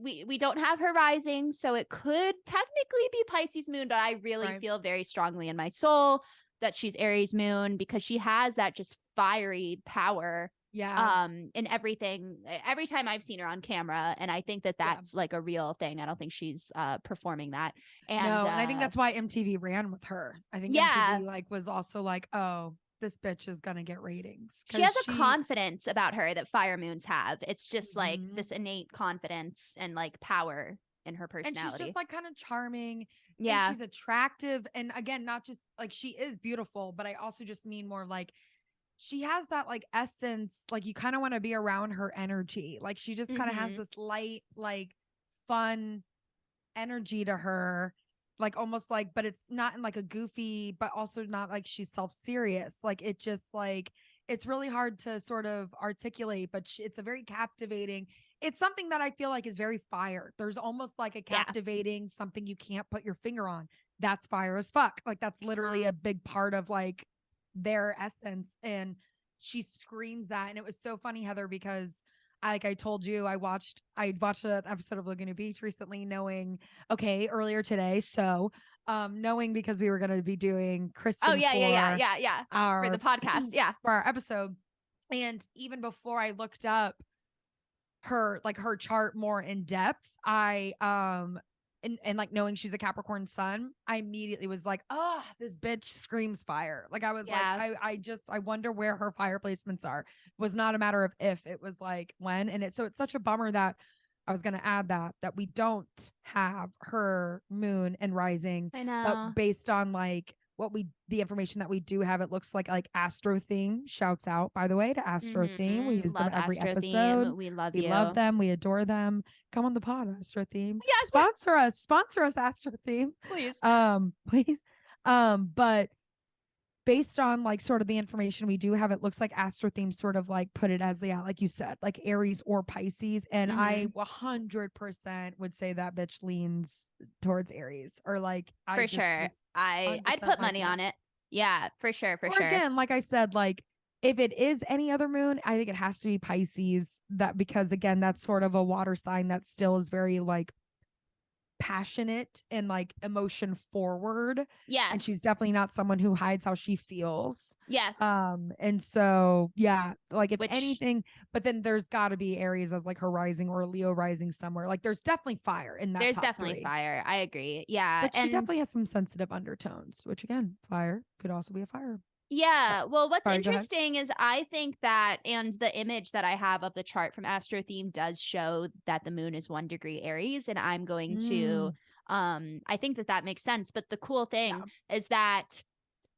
we don't have her rising, so it could technically be Pisces moon, but I really feel very strongly in my soul that she's Aries moon because she has that just fiery power in everything, every time I've seen her on camera, and I think that that's like a real thing. I don't think she's performing that. And no, and I think that's why MTV ran with her. I think MTV like was also like, oh, this bitch is gonna get ratings. She has a confidence about her that fire moons have. It's just like this innate confidence and like power in her personality. And she's just like kind of charming. Yeah. And she's attractive. And again, not just like she is beautiful, but I also just mean more like she has that like essence, like you kind of want to be around her energy. Like she just kind of has this light, like fun energy to her. Like almost like, but it's not in like a goofy, but also not like she's self-serious. Like it just like, it's really hard to sort of articulate, but it's a very captivating. It's something that I feel like is very fire. There's almost like a captivating something you can't put your finger on. That's fire as fuck. Like that's literally a big part of like their essence. And she screams that. And it was so funny, Heather, because I told you, I watched an episode of Laguna Beach recently, knowing, earlier today. So, knowing because we were going to be doing Kristin. Oh yeah. For the podcast. Yeah. For our episode. And even before I looked up her chart more in depth, and like knowing she's a Capricorn sun, I immediately was like, oh, this bitch screams fire. Like I was like, I wonder where her fire placements are. It was not a matter of if, it was like when. And it's such a bummer that I was going to add that we don't have her moon and rising. I know. But based on like the information that we do have, it looks like Astro Theme. Shouts out, by the way, to Astro Theme. We use them every episode. We love you. We love them. We adore them. Come on the pod, Astro Theme. Yes. Sponsor us, Astro Theme. Please. Please. But based on like sort of the information we do have, it looks like Astro Theme sort of like put it as, like you said, like Aries or Pisces. And I 100% would say that bitch leans towards Aries, or like for sure. I'd put money on it. Yeah, for sure. Again, like I said, like if it is any other moon, I think it has to be Pisces, because again, that's sort of a water sign that still is very like passionate and like emotion forward. Yes. And she's definitely not someone who hides how she feels. Yes. And so like if anything, but then there's got to be Aries as like her rising, or Leo rising somewhere. Like there's definitely fire in that. There's definitely fire. I agree. Yeah. But she definitely has some sensitive undertones, which again, fire could also be a fire. Yeah. Well, what's interesting is I think that, and the image that I have of the chart from Astro Theme does show that the moon is 1 degree Aries, and I'm going to, I think that makes sense. But the cool thing is that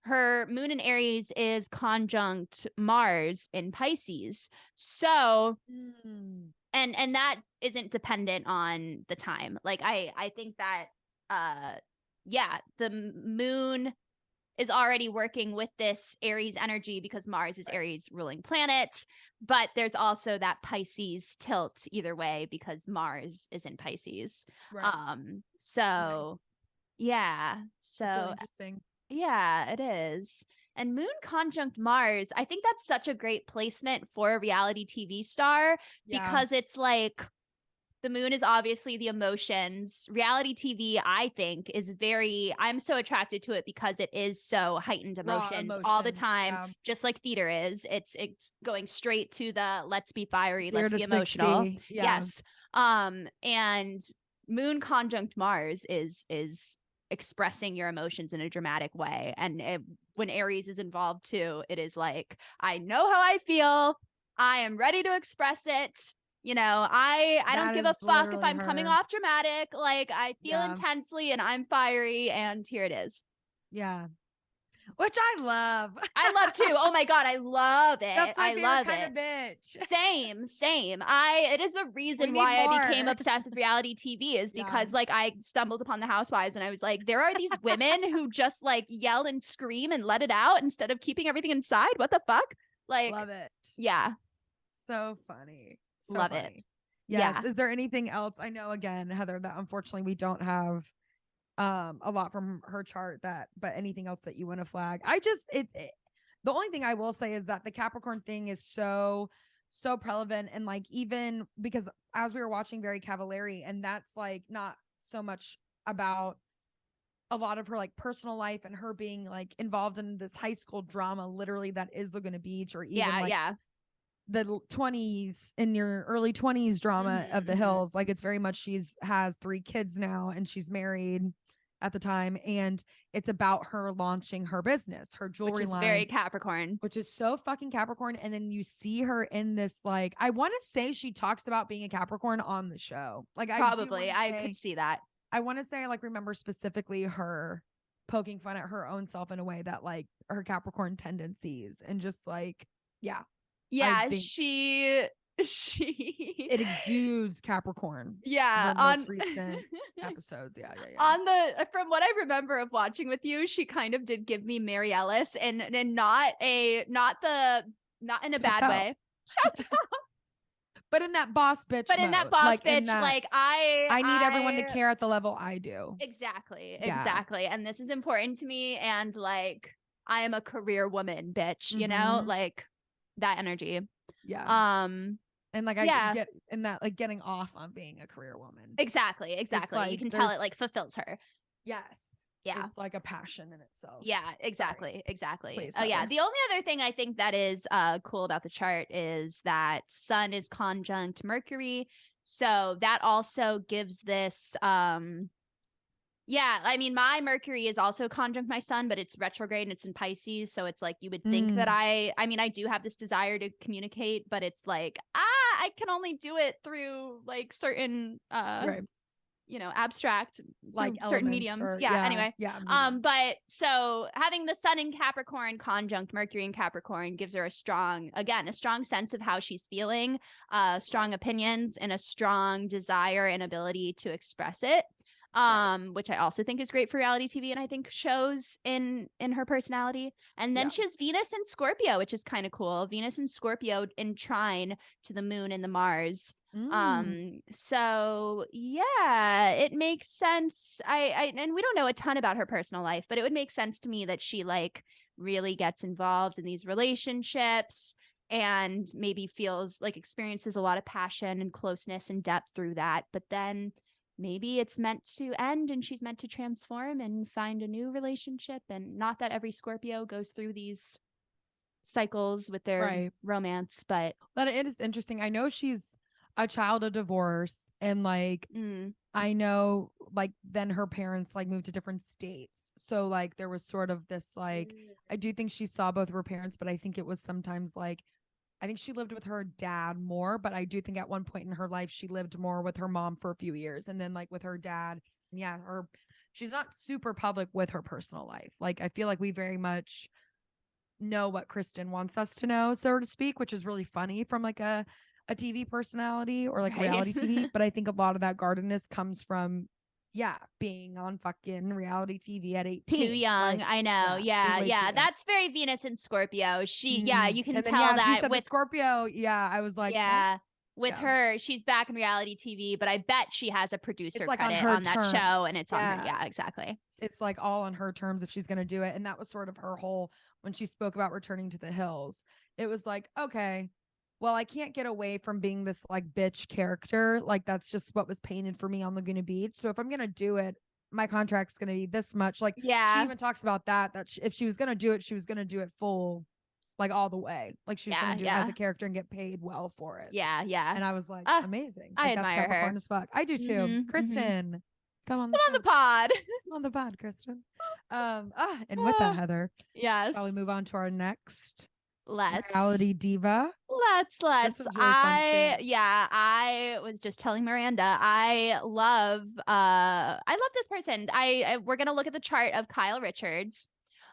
her moon in Aries is conjunct Mars in Pisces. So, and that isn't dependent on the time. Like I think that, the moon is already working with this Aries energy because Mars is Aries ruling planet, but there's also that Pisces tilt either way because Mars is in Pisces. Right. So that's really interesting. Yeah, it is. And moon conjunct Mars, I think that's such a great placement for a reality TV star because it's like, the moon is obviously the emotions. Reality TV, I think, is I'm so attracted to it because it is so heightened emotions all the time, just like theater is. It's going straight to the let's be fiery, let's be emotional. Yeah. Yes. And Moon conjunct Mars is expressing your emotions in a dramatic way. And when Aries is involved too, it is like, I know how I feel. I am ready to express it. You know, I don't That give a is fuck if literally I'm coming her. off dramatic. Like, I feel Yeah. intensely and I'm fiery, and here it is. Yeah. Which I love. I love too. Oh my God, I love it. That's my I favorite love kind it. of bitch. Same. It is the reason need why I became more. obsessed with reality TV, is Yeah. because like I stumbled upon the Housewives and I was like, there are these women who just like yell and scream and let it out instead of keeping everything inside. What the fuck? Like, Love it. yeah. So funny. So Love funny. it. Yes. Yeah. Is there anything else? I know, again, Heather, that unfortunately we don't have a lot from her chart, but anything else that you want to flag? The only thing I will say is that the Capricorn thing is so prevalent, and like, even because as we were watching Very Cavallari, and that's like not so much about a lot of her like personal life and her being like involved in this high school drama, literally, that is Laguna Beach, or even the 20s, in your early 20s drama of the hills. Like, it's very much, has 3 kids now, and she's married at the time, and it's about her launching her business, her jewelry which is line, very Capricorn, which is so fucking Capricorn. And then you see her in this, like, I want to say she talks about being a Capricorn on the show. Like, I could see that. I want to say I like remember specifically her poking fun at her own self in a way that, like, her Capricorn tendencies, and just like, yeah, she it exudes Capricorn. Yeah, her most recent episodes. Yeah. On from what I remember of watching with you, she kind of did give me Mary Ellis, and not in a bad way. Shout out. But in that boss bitch. But in that boss bitch, like, I need everyone to care at the level I do. Exactly. Yeah. Exactly. And this is important to me. And like, I am a career woman, bitch, you know, like that energy. Yeah. And like, I get in that, like, getting off on being a career woman. Exactly. Like, you can tell it like fulfills her. Yes. Yeah. It's like a passion in itself. Yeah, exactly. Sorry. Exactly. Please, Oh, yeah. Heather. The only other thing I think that is cool about the chart is that Sun is conjunct Mercury. So that also gives this yeah, I mean, my Mercury is also conjunct my Sun, but it's retrograde and it's in Pisces. So it's like, you would think that I mean, I do have this desire to communicate, but it's like, I can only do it through like certain, right, you know, abstract, like certain mediums. Anyway. But so having the Sun in Capricorn conjunct Mercury in Capricorn gives her a strong sense of how she's feeling, strong opinions, and a strong desire and ability to express it. Which I also think is great for reality TV, and I think shows in her personality. And then she has Venus in Scorpio, which is kind of cool. Venus in Scorpio in trine to the moon and the Mars. So yeah, it makes sense. I and we don't know a ton about her personal life, but it would make sense to me that she like really gets involved in these relationships and maybe feels like experiences a lot of passion and closeness and depth through that, but then maybe it's meant to end and she's meant to transform and find a new relationship. And not that every Scorpio goes through these cycles with their romance, but it is interesting. I know she's a child of divorce, and like I know like then her parents like moved to different states, so like there was sort of this like I do think she saw both of her parents, but I think it was sometimes like I think she lived with her dad more, but I do think at one point in her life, she lived more with her mom for a few years. And then like with her dad, she's not super public with her personal life. Like, I feel like we very much know what Kristin wants us to know, so to speak, which is really funny from like a TV personality or like reality TV. But I think a lot of that guardedness comes from being on fucking reality TV at 18. Too young. Like, I know. Yeah. That's very Venus and Scorpio. You can tell that with the Scorpio. Yeah. I was like, with her, she's back in reality TV, but I bet she has a producer like credit on that show, and it's on her. Yeah, exactly. It's like all on her terms if she's going to do it. And that was sort of her whole, when she spoke about returning to the hills, it was like, okay, well, I can't get away from being this like bitch character. Like, that's just what was painted for me on Laguna Beach. So if I'm going to do it, my contract's going to be this much. Like, she even talks about that if she was going to do it, she was going to do it full like all the way. Like she was Yeah, gonna do it as a character and get paid well for it. yeah, yeah. And I was like, amazing. I Like that's admire Capricorn her. as fuck. I do too. Kristin, come on the Come show. on the pod. Come on the pod, Kristin. And with that, Heather, yes. shall we move on to our next Let's. reality diva? Let's. This was really fun too. I was just telling Miranda, I love this person. We're gonna look at the chart of Kyle Richards.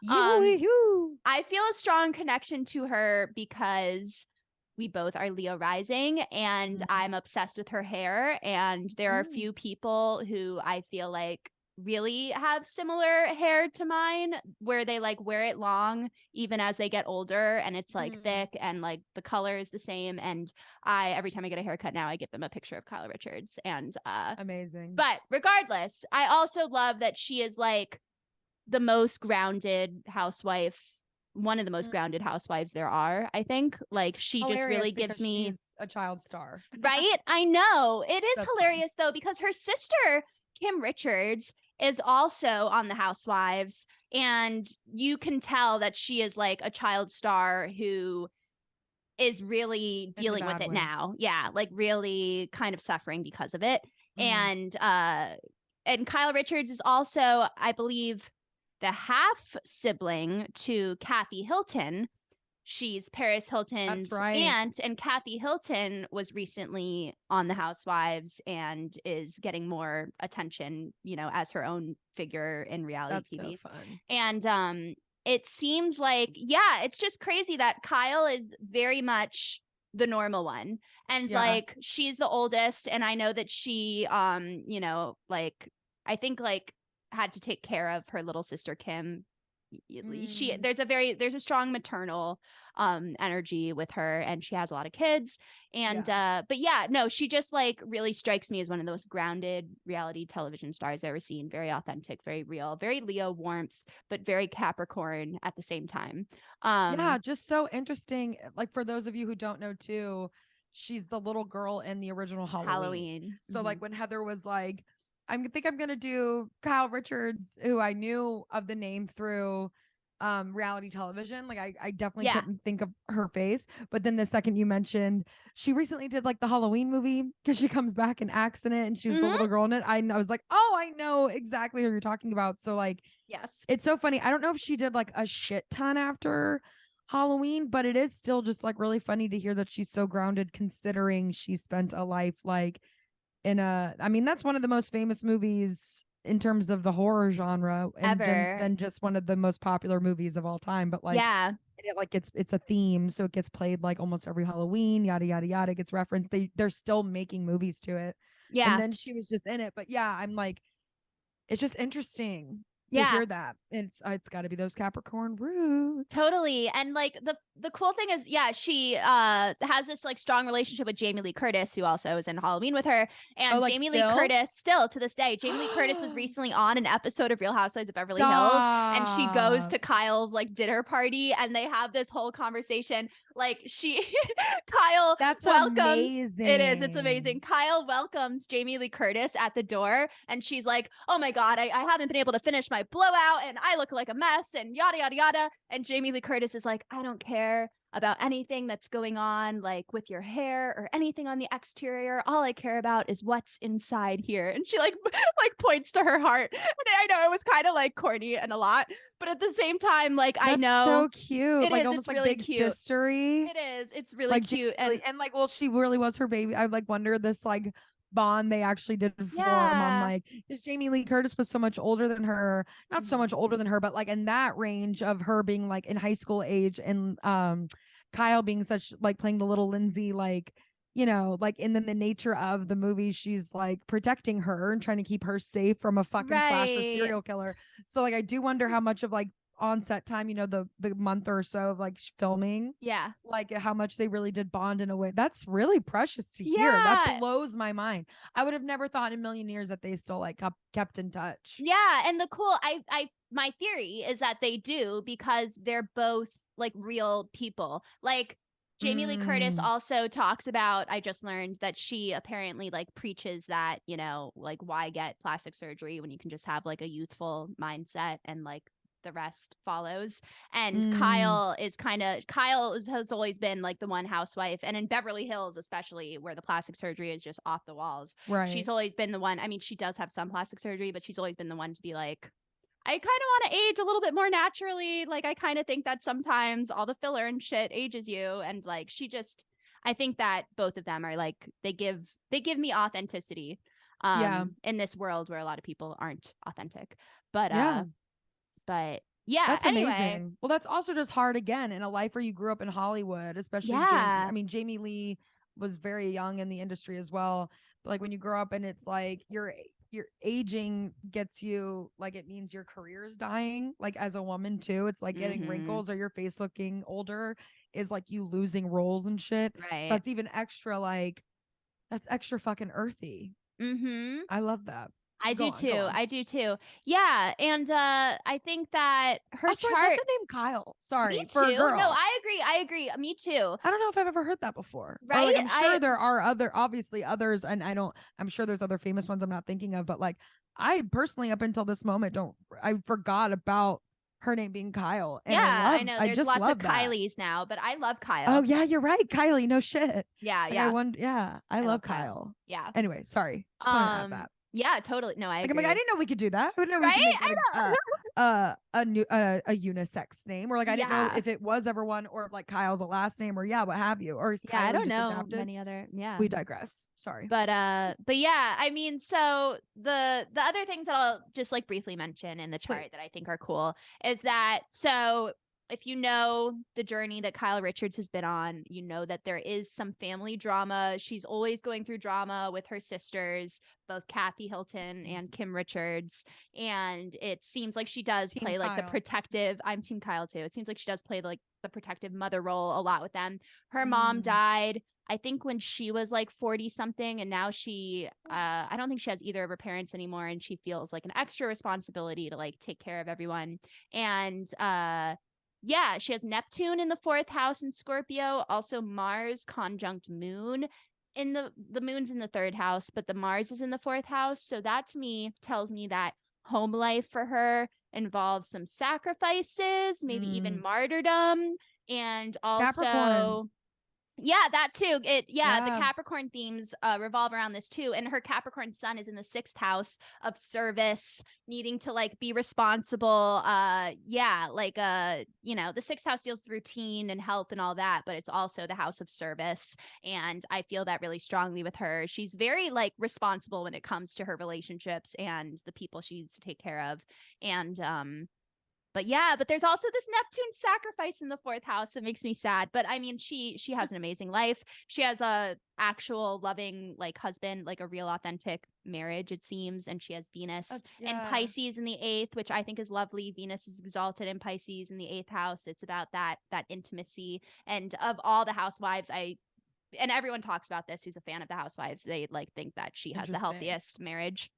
I feel a strong connection to her because we both are Leo rising, and I'm obsessed with her hair. And there are a few people who I feel like really have similar hair to mine, where they like wear it long even as they get older, and it's like thick and like the color is the same. And every time I get a haircut now, I give them a picture of Kyle Richards. And amazing. But regardless, I also love that she is like the most grounded housewife, one of the most grounded housewives there are, I think. Like she just really gives me she's a child star. Right? I know. It is That's hilarious though, because her sister Kim Richards is also on the Housewives, and you can tell that she is like a child star who is really dealing with it now. Yeah, like really kind of suffering because of it. And Kyle Richards is also, I believe, the half sibling to Kathy Hilton. She's Paris Hilton's aunt, and Kathy Hilton was recently on the Housewives and is getting more attention, you know, as her own figure in reality TV. So fun. And it seems like, it's just crazy that Kyle is very much the normal one. And like she's the oldest, and I know that she you know, like I think like had to take care of her little sister Kim. There's a strong maternal energy with her, and she has a lot of kids. And but she just like really strikes me as one of the most grounded reality television stars I've ever seen. Very authentic, very real, very Leo warmth, but very Capricorn at the same time. Just so interesting. Like for those of you who don't know too, she's the little girl in the original Halloween. So like when Heather was like, I think I'm gonna do Kyle Richards, who I knew of the name through reality television. Like I definitely couldn't think of her face. But then the second you mentioned, she recently did like the Halloween movie, because she comes back and acts in it, and she was the little girl in it. I was like, oh, I know exactly who you're talking about. So like, yes, it's so funny. I don't know if she did like a shit ton after Halloween, but it is still just like really funny to hear that she's so grounded, considering she spent a life like I mean, that's one of the most famous movies in terms of the horror genre and just one of the most popular movies of all time. But like, it's a theme, so it gets played like almost every Halloween, yada yada yada. It gets referenced. They're still making movies to it. And then she was just in it. But I'm like, it's just interesting to hear that. It's got to be those Capricorn roots. Totally. And like the cool thing is, she has this like strong relationship with Jamie Lee Curtis, who also is in Halloween with her. And Jamie Lee Curtis, still to this day, Jamie Lee Curtis was recently on an episode of Real Housewives of Beverly Hills, and she goes to Kyle's like dinner party, and they have this whole conversation. Like Kyle welcomes. Amazing. It is. It's amazing. Kyle welcomes Jamie Lee Curtis at the door, and she's like, "Oh my God, I haven't been able to finish my blowout, and I look like a mess," and yada yada yada. And Jamie Lee Curtis is like, "I don't care about anything that's going on like with your hair or anything on the exterior. All I care about is what's inside here." And she like points to her heart. And I know it was kind of like corny and a lot, but at the same time, like, I know so cute. it like is, almost like really big cute. sistery. It is. It's really like cute. And like, well, she really was her baby. I like wonder this like bond they actually did form on like, because Jamie Lee Curtis was so much older than her, not so much older than her, but like in that range of her being like in high school age, and Kyle being such like playing the little Lindsay, like, you know, like, and then the nature of the movie, she's like protecting her and trying to keep her safe from a fucking slasher serial killer. So like, I do wonder how much of like on set time, you know, the month or so of like filming, like how much they really did bond in a way that's really precious to hear. That blows my mind. I would have never thought in a million years that they still like kept in touch. And the cool, my theory is that they do, because they're both like real people. Like Jamie Lee Curtis also talks about, I just learned that she apparently like preaches that, you know, like, why get plastic surgery when you can just have like a youthful mindset and like the rest follows. And Mm. Kyle has always been like the one housewife, and in Beverly Hills especially, where the plastic surgery is just off the walls, Right. she's always been the one. I mean, she does have some plastic surgery, but she's always been the one to be like, I kind of want to age a little bit more naturally. Like, I kind of think that sometimes all the filler and shit ages you. And like, I think that both of them are like, they give me authenticity in this world where a lot of people aren't authentic. But yeah, that's anyway. amazing. Well, that's also just hard again in a life where you grew up in Hollywood, especially Jamie Lee was very young in the industry as well. But like when you grow up and it's like your aging gets you, like, it means your career is dying. Like as a woman too, it's like getting wrinkles or your face looking older is like you losing roles and shit. Right. So that's even extra, like, that's extra fucking earthy. I love that. I do too. Yeah. And I think that her also, chart. I love the name Kyle. Sorry. Me for too. a girl. No, I agree. Me too. I don't know if I've ever heard that before. Right. Or like, I'm sure there are obviously others, and I'm sure there's other famous ones I'm not thinking of, but like I personally, up until this moment, I forgot about her name being Kyle. And I know there's lots of Kylies now, but I love Kyle. Oh yeah, you're right. Kylie. No shit. Yeah. Like, I love Kyle. Yeah. Anyway, sorry. Just want to have that. Yeah, totally. No, I agree. I didn't know we could do that. I didn't know we could make a unisex name, or like I didn't know if it was ever one, or if like Kyle's a last name, or what have you, or if Kylie I don't just know adapted. many other. Yeah, we digress. Sorry, but yeah, I mean, so the other things that I'll just like briefly mention in the chart that I think are cool is that if you know the journey that Kyle Richards has been on, you know that there is some family drama. She's always going through drama with her sisters, both Kathy Hilton and Kim Richards. And it seems like she does play like the protective. I'm Team Kyle too. It seems like she does play like the protective mother role a lot with them. Her mom died, I think, when she was like 40 something. And now I don't think she has either of her parents anymore. And she feels like an extra responsibility to like take care of everyone. And, yeah, she has Neptune in the 4th house in Scorpio, also Mars conjunct Moon in the Moon's in the 3rd house, but the Mars is in the 4th house. So that to me tells me that home life for her involves some sacrifices, maybe even martyrdom, and also Capricorn. Yeah, that too. The Capricorn themes revolve around this too. And her Capricorn sun is in the 6th house of service, needing to like be responsible. The 6th house deals with routine and health and all that, but it's also the house of service. And I feel that really strongly with her. She's very like responsible when it comes to her relationships and the people she needs to take care of. And but there's also this Neptune sacrifice in the 4th house that makes me sad. But I mean, she has an amazing life. She has a actual loving like husband, like a real authentic marriage, it seems. And she has Venus in Pisces in the 8th, which I think is lovely. Venus is exalted in Pisces in the 8th house. It's about that intimacy. And of all the housewives, and everyone talks about this who's a fan of the housewives, they like think that she has the healthiest marriage.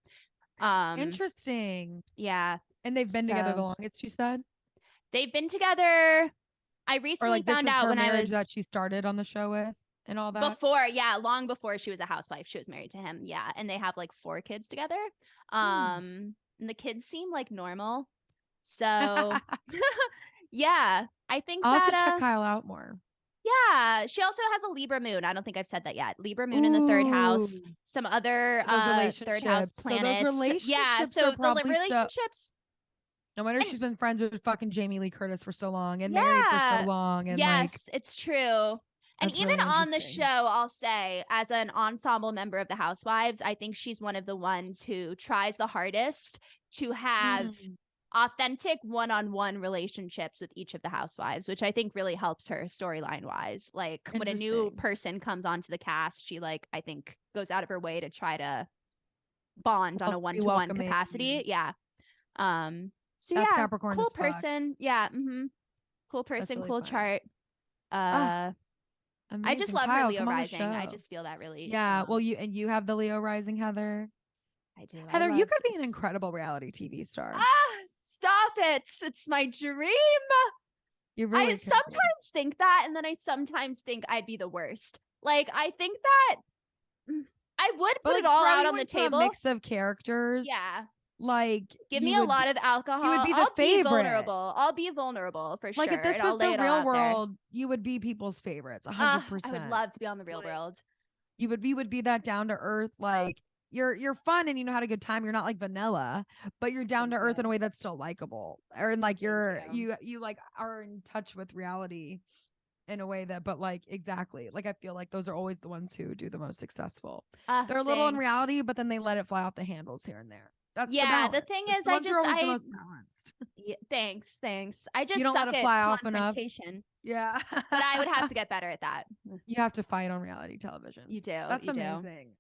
Interesting. Yeah. And they've been together the longest, you said? They've been together. I recently found out when I was that she started on the show with and all that. Long before she was a housewife, she was married to him. Yeah. And they have like 4 kids together. And the kids seem like normal. So yeah, I think I'll have to check Kyle out more. Yeah, she also has a Libra moon. I don't think I've said that yet. Libra moon in the 3rd house. Some other 3rd house planets. So those relationships the relationships. No wonder she's been friends with fucking Jamie Lee Curtis for so long and married for so long. And yes, it's true. And even really on the show, I'll say, as an ensemble member of the Housewives, I think she's one of the ones who tries the hardest to have authentic one-on-one relationships with each of the housewives, which I think really helps her storyline wise. Like when a new person comes onto the cast, she I think goes out of her way to try to bond on a one-to-one capacity. Yeah. So that's Capricorn, cool person. Yeah. Cool person, really cool fun. Chart. I just love her Leo rising. I just feel that really strong. Well, you have the Leo rising, Heather. I do. Heather, you could be an incredible reality TV star. Stop it. It's my dream. You really I sometimes think that, and then I sometimes think I'd be the worst. Like, I think that I would put it all out on the table. A mix of characters. Yeah. like Give you me a would lot of alcohol. you would be the I'll be favorite. vulnerable. I'll be vulnerable for Like sure. if this and was I'll lay the it all real out there. world, you would be people's favorites. 100%. I would love to be on the real Like, world. you would be that down to earth, like you're fun and you know how to good time. You're not like vanilla, but you're down to Thank earth in you. a way that's still likable. Or like Thank you like are in touch with reality in a way that, but like exactly. Like I feel like those are always the ones who do the most successful. They're a little in Thanks. reality, but then they let it fly off the handles here and there. That's the Yeah, balance. the thing It's is, the ones who are always the most balanced. yeah, thanks. I just You don't let suck it at fly off enough. confrontation, Yeah. but I would have to get better at that. You have to fight on reality television. You do. That's you do. amazing.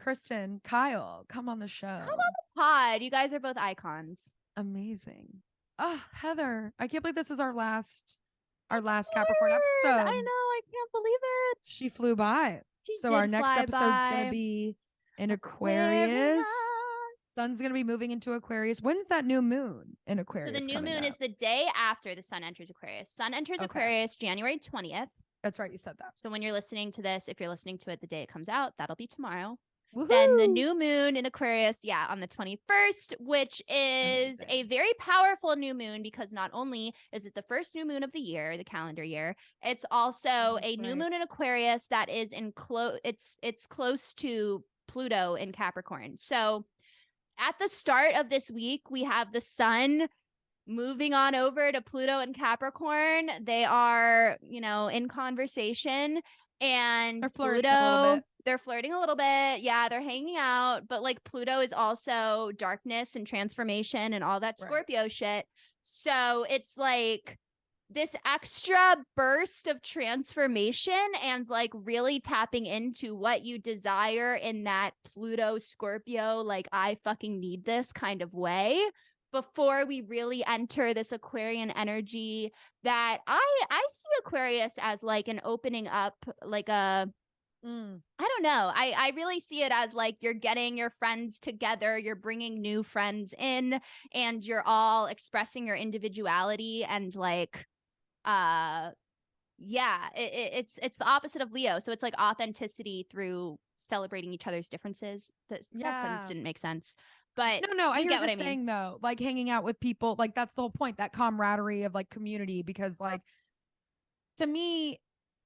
Kristin, Kyle, come on the show. Come on the pod. You guys are both icons. Amazing. Heather, I can't believe this is our last Capricorn episode. I know. I can't believe it. She flew by. So our next episode's going to be in Aquarius. Sun's going to be moving into Aquarius. When's that new moon in Aquarius? So the new moon is the day after the sun enters Aquarius. Sun enters Aquarius January 20th. That's right. You said that. So when you're listening to this, if you're listening to it the day it comes out, that'll be tomorrow. Woohoo! Then the new moon in Aquarius, on the 21st, which is a very powerful new moon because not only is it the first new moon of the year, the calendar year, it's also a new moon in Aquarius that is in it's close to Pluto in Capricorn. So at the start of this week, we have the sun moving on over to Pluto and Capricorn. They are, in conversation, and they're flirting a little bit. Yeah, they're hanging out, but like Pluto is also darkness and transformation and all that Scorpio shit. So it's like this extra burst of transformation and like really tapping into what you desire in that Pluto Scorpio, like I fucking need this kind of way, before we really enter this Aquarian energy that I see Aquarius as like an opening up, like I don't know. I really see it as like you're getting your friends together, you're bringing new friends in, and you're all expressing your individuality and like, it's the opposite of Leo. So it's like authenticity through celebrating each other's differences. That sentence didn't make sense. But no, I hear what you're saying though. Like hanging out with people, like that's the whole point, that camaraderie of like community, because like to me,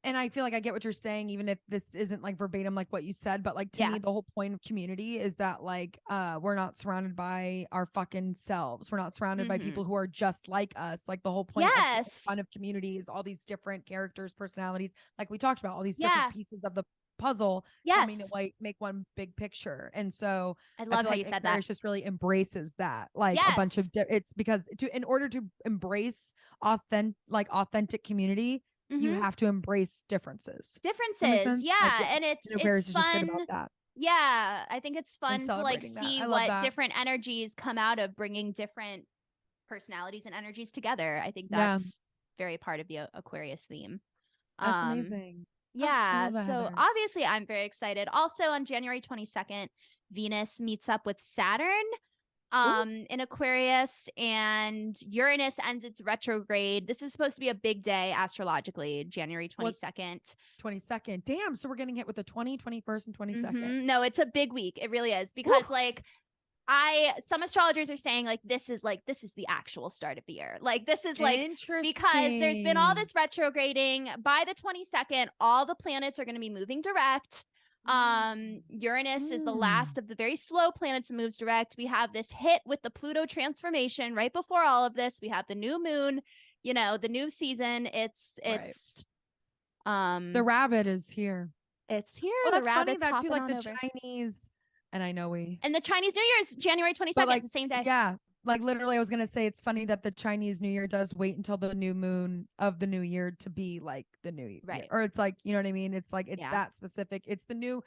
and I feel like I get what you're saying, even if this isn't like verbatim like what you said, but like to me, the whole point of community is that like we're not surrounded by our fucking selves. We're not surrounded by people who are just like us. Like the whole point of fun of community is all these different characters, personalities, like we talked about, all these different pieces of the puzzle coming to like make one big picture. And so I love how you said that. It just really embraces that, like a bunch of it's because in order to embrace authentic community, you have to embrace differences. Yeah, like, and it's fun about that. Yeah, I think it's fun to like see what different energies come out of bringing different personalities and energies together. I think that's very part of the Aquarius theme. That's amazing. Yeah, so obviously I'm very excited. Also on January 22nd, Venus meets up with Saturn in Aquarius, and Uranus ends its retrograde. This is supposed to be a big day astrologically, January 22nd. 22nd. Damn, so we're getting hit with the 20, 21st, and 22nd. No, it's a big week. It really is, because like some astrologers are saying like this is the actual start of the year. Like this is like, because there's been all this retrograding. By the 22nd, all the planets are going to be moving direct. Uranus is the last of the very slow planets that moves direct. We have this hit with the Pluto transformation right before all of this. We have the new moon, the new season. It's the rabbit is here. It's here. Well, the that's funny that too, like the Chinese. And I know and the Chinese New Year is January 22nd, like, the same day. Yeah. Like literally I was going to say, it's funny that the Chinese New Year does wait until the new moon of the new year to be like the new year. Right. Or it's like, you know what I mean? It's like, it's that specific. It's the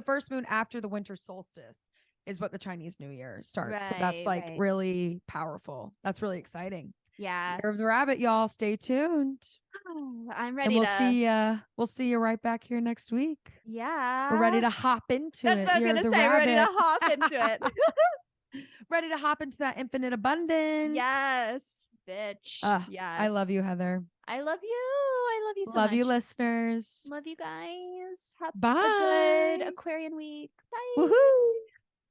first moon after the winter solstice is what the Chinese New Year starts. Right, so that's like really powerful. That's really exciting. Yeah. Year of the Rabbit, y'all. Stay tuned. I'm ready. And we'll see you right back here next week. Yeah. We're ready to hop into it. That's what I was going to say. We're ready to hop into it. Ready to hop into that infinite abundance. Yes, bitch. Yes. I love you, Heather. I love you. I love you so much. Love you, listeners. Love you guys. Have Bye. a good Aquarian week. Bye. Woohoo.